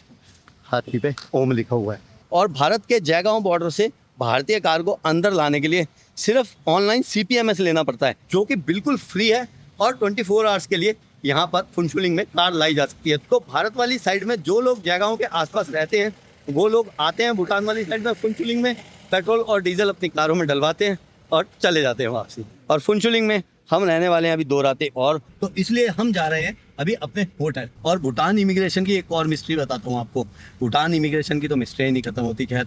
हाथी पे ओम लिखा हुआ है। और भारत के जयगांव बॉर्डर से भारतीय कार को अंदर लाने के लिए सिर्फ ऑनलाइन CPMS लेना पड़ता है, जो कि बिल्कुल फ्री है, और 24 आवर्स के लिए यहाँ पर फुनचुलिंग में कार लाई जा सकती है। तो भारत वाली साइड में जो लोग जयगांव के आसपास रहते हैं वो लोग आते हैं भूटान वाली साइड में फुनचुलिंग में, पेट्रोल और डीजल अपनी कारों में डलवाते हैं और चले जाते हैं वापसी। और फुनचुलिंग में हम रहने वाले हैं अभी 2 रातें और, तो इसलिए हम जा रहे हैं अभी अपने होटल। और भूटान इमिग्रेशन की एक और मिस्ट्री बताता हूँ आपको। भूटान इमिग्रेशन की तो मिस्ट्री नहीं खत्म होती। खैर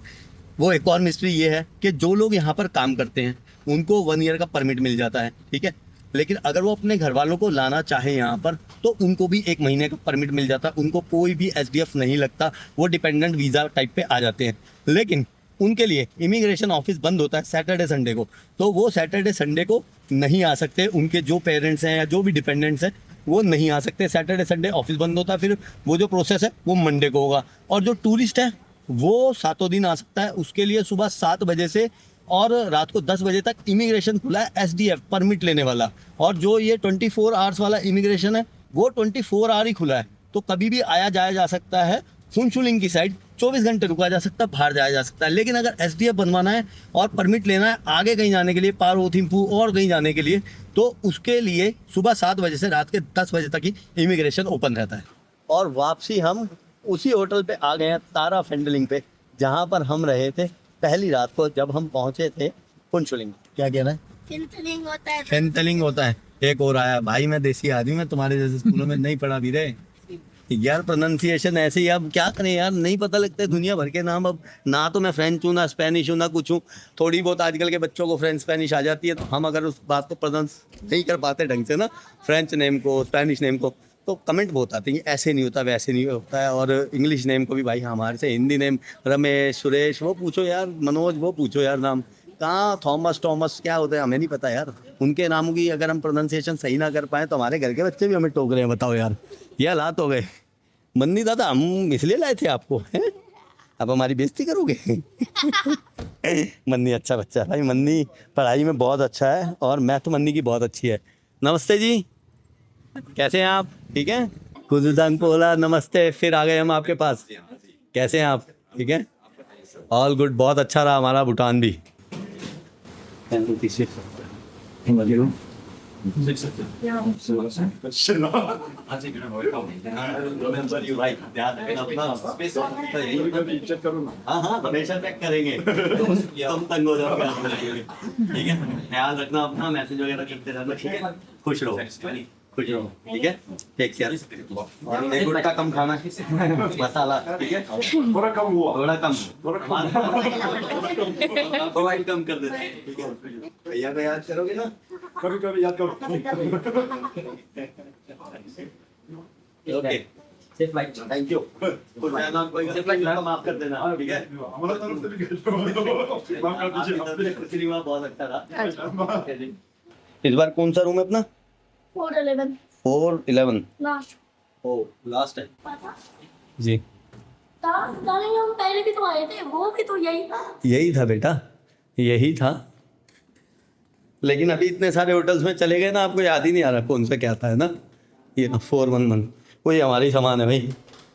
वो एक और मिस्ट्री ये है कि जो लोग यहाँ पर काम करते हैं उनको 1 ईयर का परमिट मिल जाता है, ठीक है, लेकिन अगर वो अपने घर वालों को लाना चाहे यहाँ पर तो उनको भी 1 महीने का परमिट मिल जाता है, उनको कोई भी SDF नहीं लगता, वो डिपेंडेंट वीज़ा टाइप पे आ जाते हैं। लेकिन उनके लिए इमिग्रेशन ऑफिस बंद होता है सैटरडे संडे को, तो वो सैटरडे संडे को नहीं आ सकते। उनके जो पेरेंट्स हैं या जो भी डिपेंडेंट्स हैं वो नहीं आ सकते, सैटरडे संडे ऑफिस बंद होता है। फिर वो जो प्रोसेस है वो मंडे को होगा। और जो टूरिस्ट है वो 7 दिन आ सकता है, उसके लिए सुबह 7 बजे से और रात को 10 बजे तक इमिग्रेशन खुला है SDF परमिट लेने वाला। और जो ये 24 आवर्स वाला इमिग्रेशन है वो 24 आवर ही खुला है, तो कभी भी आया जाया जा सकता है। फुनचुलिंग की साइड 24 घंटे रुका जा सकता है, बाहर जाया जा सकता है। लेकिन अगर SDF बनवाना है और परमिट लेना है आगे कहीं जाने के लिए, पारो थिम्पू और कहीं जाने के लिए, तो उसके लिए सुबह 7 बजे से रात के 10 बजे तक ही इमिग्रेशन ओपन रहता है। और वापसी हम उसी होटल पे आ गए हैं, तारा फेंडलिंग पे, जहाँ पर हम रहे थे पहली रात को जब हम पहुँचे थे फुनचुलिंग। क्या कहना है? फिंटलिंग होता है। फेंटलिंग होता है। एक और आया भाई, मैं देसी आदमी, मैं तुम्हारे जैसे स्कूलों में नहीं पढ़ा भी रहे यार, प्रोनाउंसिएशन ऐसे ही। अब क्या करें यार, नहीं पता लगता है दुनिया भर के नाम। अब ना तो मैं फ्रेंच हूँ, ना स्पेनिश हूँ, ना कुछ हूँ। थोड़ी बहुत आजकल के बच्चों को फ्रेंच स्पेनिश आ जाती है, तो हम अगर उस बात को प्रोनाउंस नहीं कर पाते ढंग से ना, फ्रेंच नेम को, स्पेनिश नेम को, तो कमेंट बहुत आते हैं ऐसे नहीं होता, वैसे नहीं होता है। और इंग्लिश नेम को भी भाई हमारे से हिंदी नेम रमेश, सुरेश, वो पूछो यार, मनोज, वो पूछो यार नाम कहाँ, थॉमस क्या होता है हमें नहीं पता यार। उनके नामों की अगर हम प्रोनाउंसिएशन सही ना कर पाए तो हमारे घर के बच्चे भी हमें टोक रहे हैं। बताओ यार, ये हालात हो गए। मन्नी दादा, हम इसलिए लाए थे आपको, हैं? अब हमारी बेइज्जती करोगे? मन्नी अच्छा बच्चा है भाई, मन्नी पढ़ाई में बहुत अच्छा है और मैं तो मन्नी की बहुत अच्छी है। नमस्ते जी, कैसे हैं आप? ठीक है, कुजुदान पोला, नमस्ते। फिर आ गए हम आपके पास। कैसे हैं आप? ठीक है, ऑल गुड। बहुत अच्छा रहा हमारा भूटान भी। हाँ हाँ, हमेशा चेक करेंगे। तुम तंग हो जाओगे, ठीक है? ख्याल रखना अपना, मैसेज वगैरह करते रहना, ठीक है? खुश रहो, खुश रहो, ठीक है? Take care. और एक गुटखा कम खाना, मसाला, ठीक है? थोड़ा कम हुआ, थोड़ा कम प्रोवाइड कम कर देते हैं, ठीक है? भैया को याद करोगे ना? कभी कभी याद करो। Okay, Safe flight. Thank you. कोई माफ कर देना, ठीक है? हमारा तरफ से भी माफ कर दीजिए। पिछली बार बहुत अच्छा रहा। इस बार कौन सा रूम है अपना? 411 411। लास्ट ओ, लास्ट है पता जी। नहीं, हम पहले भी तो आए थे, वो भी तो यही था। यही था बेटा, यही था। लेकिन अभी इतने सारे होटल्स में चले गए ना, आपको याद ही नहीं आ रहा कौन सा क्या था, है ना? ये ना 411, वही हमारी सामान है भाई।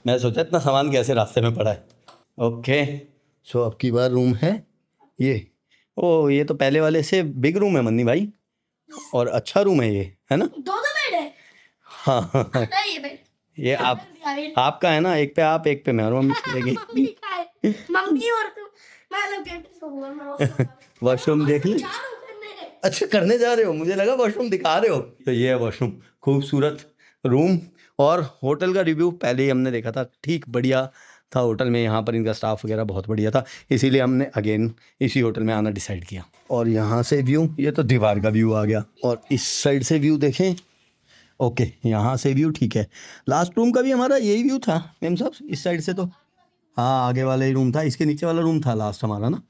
मैं सोचा इतना सामान कैसे रास्ते में पड़ा है। ओके, सो अब की बार रूम है ये। ओ, ये तो पहले वाले से बिग रूम है मन्नी भाई, और अच्छा रूम है ये, है ना? दो बेड है। हाँ हाँ हाँ। नहीं, ये बेड ये आपका है ना, एक पे आप, एक पे मैं, और मम्मी सोएगी। मम्मी और तू, मैं लोग कैंटीन से बोल वॉशरूम देख ले। अच्छा, करने जा रहे हो? मुझे लगा वॉशरूम दिखा रहे हो। तो ये है वॉशरूम, खूबसूरत रूम। और होटल का रिव्यू पहले ही हमने देखा था, ठीक बढ़िया था होटल में। यहाँ पर इनका स्टाफ वगैरह बहुत बढ़िया था, इसीलिए हमने अगेन इसी होटल में आना डिसाइड किया। और यहाँ से व्यू, ये तो दीवार का व्यू आ गया। और इस साइड से व्यू देखें, ओके, यहाँ से व्यू ठीक है। लास्ट रूम का भी हमारा यही व्यू था मैम साहब, इस साइड से तो। हाँ, आगे वाला ही रूम था, इसके नीचे वाला रूम था लास्ट हमारा ना,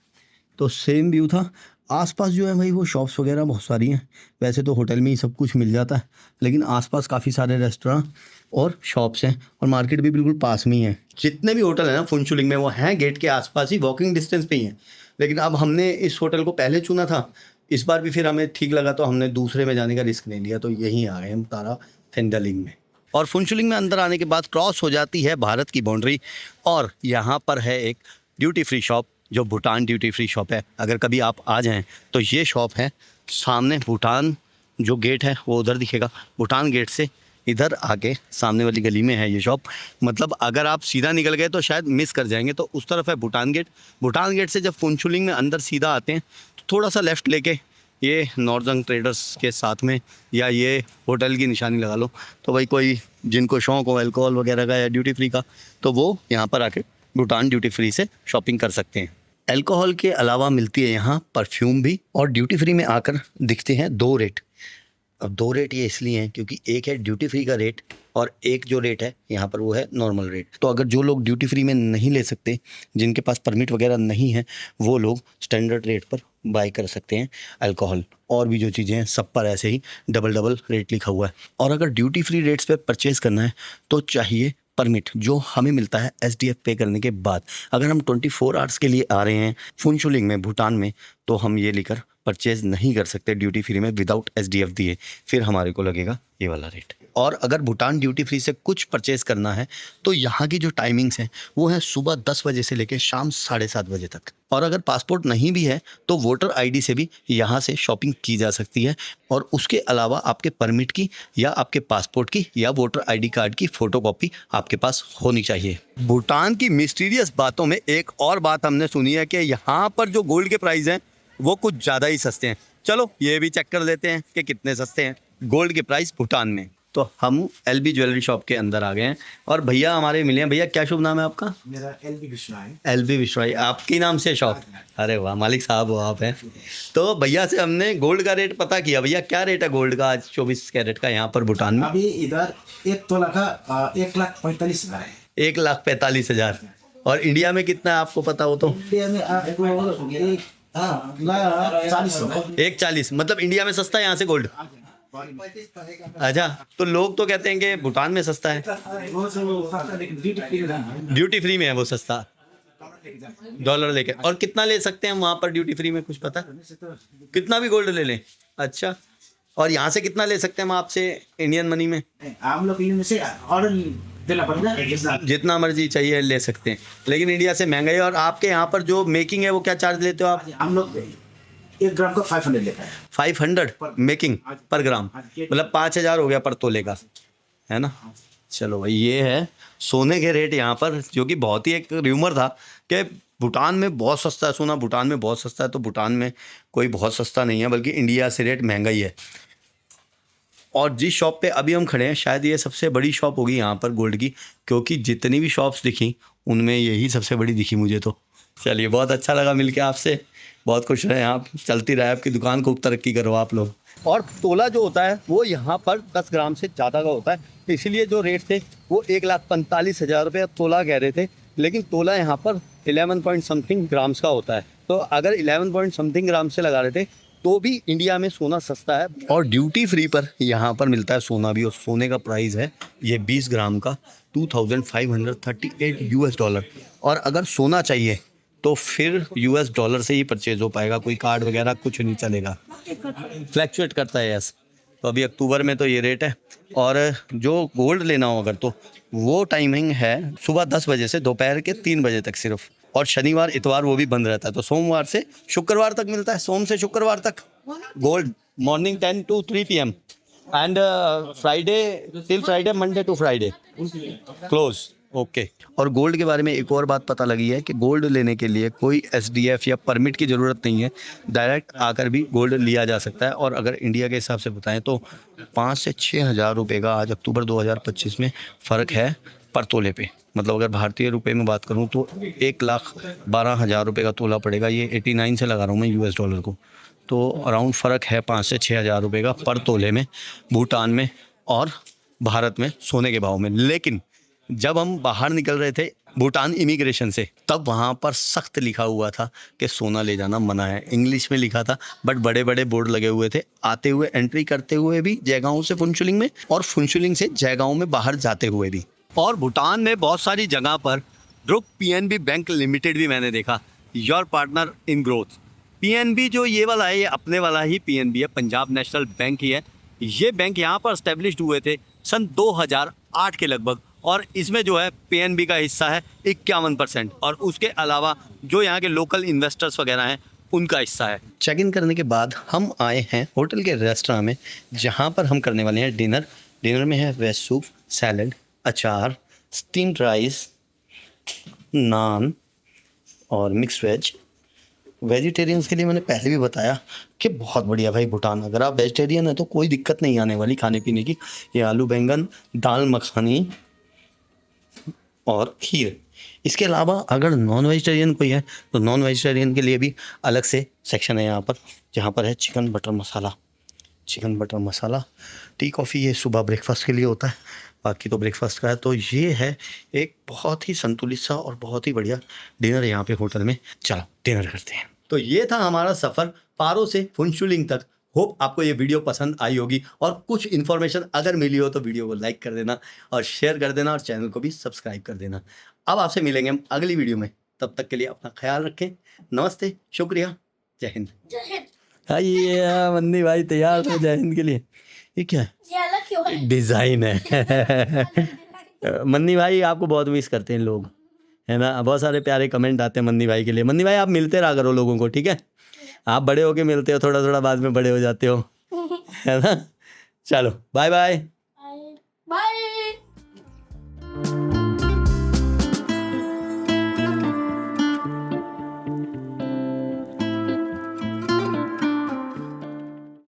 तो सेम व्यू था। आसपास जो है भाई वो शॉप्स वगैरह बहुत सारी हैं। वैसे तो होटल में ही सब कुछ मिल जाता है, लेकिन आसपास काफ़ी सारे रेस्टोरेंट और शॉप्स हैं, और मार्केट भी बिल्कुल पास में ही है। जितने भी होटल हैं ना फुनचुलिंग में, वो हैं गेट के आसपास ही, वॉकिंग डिस्टेंस पे ही हैं। लेकिन अब हमने इस होटल को पहले चुना था, इस बार भी फिर हमें ठीक लगा तो हमने दूसरे में जाने का रिस्क नहीं लिया, तो यहीं आ गए हम तारा फेंडलिंग में। और फुनचुलिंग में अंदर आने के बाद क्रॉस हो जाती है भारत की बाउंड्री, और यहाँ पर है एक ड्यूटी फ्री शॉप, जो भूटान ड्यूटी फ्री शॉप है। अगर कभी आप आ जाएं तो ये शॉप है सामने, भूटान जो गेट है वो उधर दिखेगा। भूटान गेट से इधर आके सामने वाली गली में है ये शॉप। मतलब अगर आप सीधा निकल गए तो शायद मिस कर जाएंगे, तो उस तरफ है भूटान गेट। भूटान गेट से जब फुनचुलिंग में अंदर सीधा आते हैं तो थोड़ा सा लेफ़्ट लेके ये नॉर्दर्न ट्रेडर्स के साथ में, या ये होटल की निशानी लगा लो, तो भाई कोई जिनको शौक़ हो अल्कोहल वगैरह का या ड्यूटी फ्री का, तो वो यहाँ पर आके भूटान ड्यूटी फ्री से शॉपिंग कर सकते हैं। अल्कोहल के अलावा मिलती है यहाँ परफ्यूम भी, और ड्यूटी फ्री में आकर दिखते हैं 2 रेट। अब 2 रेट ये इसलिए हैं क्योंकि एक है ड्यूटी फ्री का रेट, और एक जो रेट है यहाँ पर वो है नॉर्मल रेट। तो अगर जो लोग ड्यूटी फ्री में नहीं ले सकते, जिनके पास परमिट वगैरह नहीं है, वो लोग स्टैंडर्ड रेट पर बाय कर सकते हैं अल्कोहल। और भी जो चीज़ें हैं सब पर ऐसे ही डबल रेट लिखा हुआ है। और अगर ड्यूटी फ्री रेट्स पे परचेज़ करना है तो चाहिए परमिट, जो हमें मिलता है SDF पे करने के बाद। अगर हम 24 आवर्स के लिए आ रहे हैं फुनचुलिंग में, भूटान में, तो हम ये लेकर परचेज़ नहीं कर सकते ड्यूटी फ्री में विदाउट SDF दिए, फिर हमारे को लगेगा ये वाला रेट। और अगर भूटान ड्यूटी फ्री से कुछ परचेज़ करना है तो यहाँ की जो टाइमिंग्स हैं वो है सुबह 10 बजे से लेकर शाम 7:30 बजे तक। और अगर पासपोर्ट नहीं भी है तो वोटर आईडी से भी यहाँ से शॉपिंग की जा सकती है। और उसके अलावा आपके परमिट की या आपके पासपोर्ट की या वोटर आईडी कार्ड की फ़ोटोकॉपी आपके पास होनी चाहिए। भूटान की मिस्टीरियस बातों में एक और बात हमने सुनी है कि यहाँ पर जो गोल्ड के प्राइस हैं वो कुछ ज़्यादा ही सस्ते हैं। चलो ये भी चेक कर लेते हैं कि कितने सस्ते हैं गोल्ड के प्राइस भूटान में। तो हम एलबी ज्वेलरी शॉप के अंदर आ गए हैं और भैया हमारे मिले हैं। भैया क्या शुभ नाम है आपका? मेरा एलबी विश्वास। एलबी विश्वास, आपकी नाम से शॉप? अरे वाह, मालिक साहब हो आप हैं। तो भैया से हमने गोल्ड का रेट पता किया। भैया क्या रेट है गोल्ड का आज 24 कैरेट का यहाँ पर भूटान में? अभी इधर 1 तोला का 1,45,000 है। 1,45,000। और इंडिया में कितना है आपको पता हो तो? इंडिया में आपको 1,40,000। 1,40, मतलब इंडिया में सस्ता है यहाँ से गोल्ड? अच्छा, तो लोग तो कहते हैं कि भूटान में सस्ता है। ड्यूटी फ्री में है वो सस्ता, डॉलर लेके। और कितना ले सकते हैं हम वहाँ पर ड्यूटी फ्री में, कुछ पता? कितना भी गोल्ड ले लें? अच्छा, और यहाँ से कितना ले सकते हैं हम आपसे इंडियन मनी में? हम लोग इनमें से ऑर्डर देना पड़ेगा, जितना मर्जी चाहिए ले सकते हैं, लेकिन इंडिया से महंगा है। और आपके यहाँ पर जो मेकिंग है वो क्या चार्ज लेते हो आप? हम लोग 1 ग्राम का 500 लेता है। 500 मेकिंग पर ग्राम, मतलब 5,000 हो गया पर तोले का, है ना। चलो भाई, ये है सोने के रेट यहाँ पर, जो कि बहुत ही एक र्यूमर था कि भूटान में बहुत सस्ता है सोना, भूटान में बहुत सस्ता है। तो भूटान में कोई बहुत सस्ता नहीं है, बल्कि इंडिया से रेट महंगा ही है। और जिस शॉप पे अभी हम खड़े हैं शायद ये सबसे बड़ी शॉप होगी यहाँ पर गोल्ड की, क्योंकि जितनी भी शॉप्स दिखी उनमें यही सबसे बड़ी दिखी मुझे तो। चलिए, बहुत अच्छा लगा मिलके आपसे, बहुत खुश रहे आप, चलती रहे आपकी दुकान, खूब तरक्की करो आप लोग। और तोला जो होता है वो यहाँ पर 10 ग्राम से ज़्यादा का होता है, इसीलिए जो रेट थे वो 1,45,000 रुपये तोला कह रहे थे, लेकिन तोला यहाँ पर 11 पॉइंट समथिंग ग्राम्स का होता है। तो अगर 11 पॉइंट समथिंग ग्राम से लगा रहे थे तो भी इंडिया में सोना सस्ता है। और ड्यूटी फ्री पर यहाँ पर मिलता है सोना भी, और सोने का प्राइस है ये 20 ग्राम का $2,538। और अगर सोना चाहिए तो फिर $, से ही परचेज हो पाएगा, कोई कार्ड वगैरह कुछ नहीं चलेगा, फ्लैक्चुएट करता है यस। तो अभी अक्टूबर में तो ये रेट है। और जो गोल्ड लेना हो अगर, तो वो टाइमिंग है सुबह 10 बजे से दोपहर के 3 बजे तक सिर्फ। और शनिवार इतवार वो भी बंद रहता है। तो सोमवार से शुक्रवार तक मिलता है, सोम से शुक्रवार तक gold, morning 10 to 3 PM and Friday till Friday, Monday to Friday close. Okay. और गोल्ड के बारे में एक और बात पता लगी है कि गोल्ड लेने के लिए कोई SDF या परमिट की ज़रूरत नहीं है, डायरेक्ट आकर भी गोल्ड लिया जा सकता है। और अगर इंडिया के हिसाब से बताएं तो 5 से 6 हज़ार रुपये का आज अक्टूबर 2025 में फ़र्क है पर तोले पे। मतलब अगर भारतीय रुपए में बात करूं तो 1,12,000 रुपये का तोला पड़ेगा। ये 89 से लगा रहा हूँ मैं $, को। तो अराउंड फ़र्क है 5 से 6 हज़ार रुपये का पर तोले में, भूटान में और भारत में सोने के भाव में। लेकिन जब हम बाहर निकल रहे थे भूटान इमिग्रेशन से, तब वहाँ पर सख्त लिखा हुआ था कि सोना ले जाना मना है। इंग्लिश में लिखा था, बट बड़े बड़े बोर्ड लगे हुए थे, आते हुए एंट्री करते हुए भी जयगांव से फुनचुलिंग में, और फुनचुलिंग से जयगांव में बाहर जाते हुए भी। और भूटान में बहुत सारी जगह पर ड्रुक PNB बैंक लिमिटेड भी मैंने देखा, your partner in growth. PNB जो ये वाला है, ये अपने वाला ही PNB है, पंजाब नेशनल बैंक ही है। ये बैंक यहाँ पर एस्टेब्लिश्ड हुए थे सन 2008 के लगभग, और इसमें जो है PNB का हिस्सा है 51%, और उसके अलावा जो यहाँ के लोकल इन्वेस्टर्स वगैरह हैं उनका हिस्सा है। चेक इन करने के बाद हम आए हैं होटल के रेस्टोरेंट में, जहाँ पर हम करने वाले हैं डिनर। डिनर में है वेज सूप, सैलड, अचार, स्टीम्ड राइस, नान और मिक्स वेज। वेजिटेरियंस के लिए मैंने पहले भी बताया कि बहुत बढ़िया भाई भूटान। अगर आप वेजिटेरियन हैं तो कोई दिक्कत नहीं आने वाली खाने पीने की। ये आलू बैंगन, दाल मखनी और खीर। इसके अलावा अगर नॉन वेजिटेरियन कोई है तो नॉन वेजिटेरियन के लिए भी अलग से सेक्शन है यहाँ पर, जहाँ पर है चिकन बटर मसाला। चिकन बटर मसाला, टी कॉफ़ी ये सुबह ब्रेकफास्ट के लिए होता है, बाकी तो ब्रेकफास्ट का है। तो ये है एक बहुत ही संतुलित सा और बहुत ही बढ़िया डिनर यहाँ पे होटल में। चलो डिनर करते हैं। तो ये था हमारा सफ़र पारो से फुनचुलिंग तक। होप आपको ये वीडियो पसंद आई होगी, और कुछ इन्फॉर्मेशन अगर मिली हो तो वीडियो को लाइक कर देना और शेयर कर देना, और चैनल को भी सब्सक्राइब कर देना। अब आपसे मिलेंगे हम अगली वीडियो में, तब तक के लिए अपना ख्याल रखें। नमस्ते, शुक्रिया, जय हिंद। जय हिंद। हाँ, ये मन्नी भाई तैयार थे जय हिंद के लिए। ये क्या है? ये अलग क्यों है? डिज़ाइन है। मन्नी भाई आपको बहुत मिस करते हैं लोग, है ना। बहुत सारे प्यारे कमेंट आते हैं मन्नी भाई के लिए। मन्नी भाई आप मिलते रहा करो लोगों को, ठीक है। आप बड़े होके मिलते हो, थोड़ा थोड़ा बाद में बड़े हो जाते हो, है ना। चलो बाय बाय।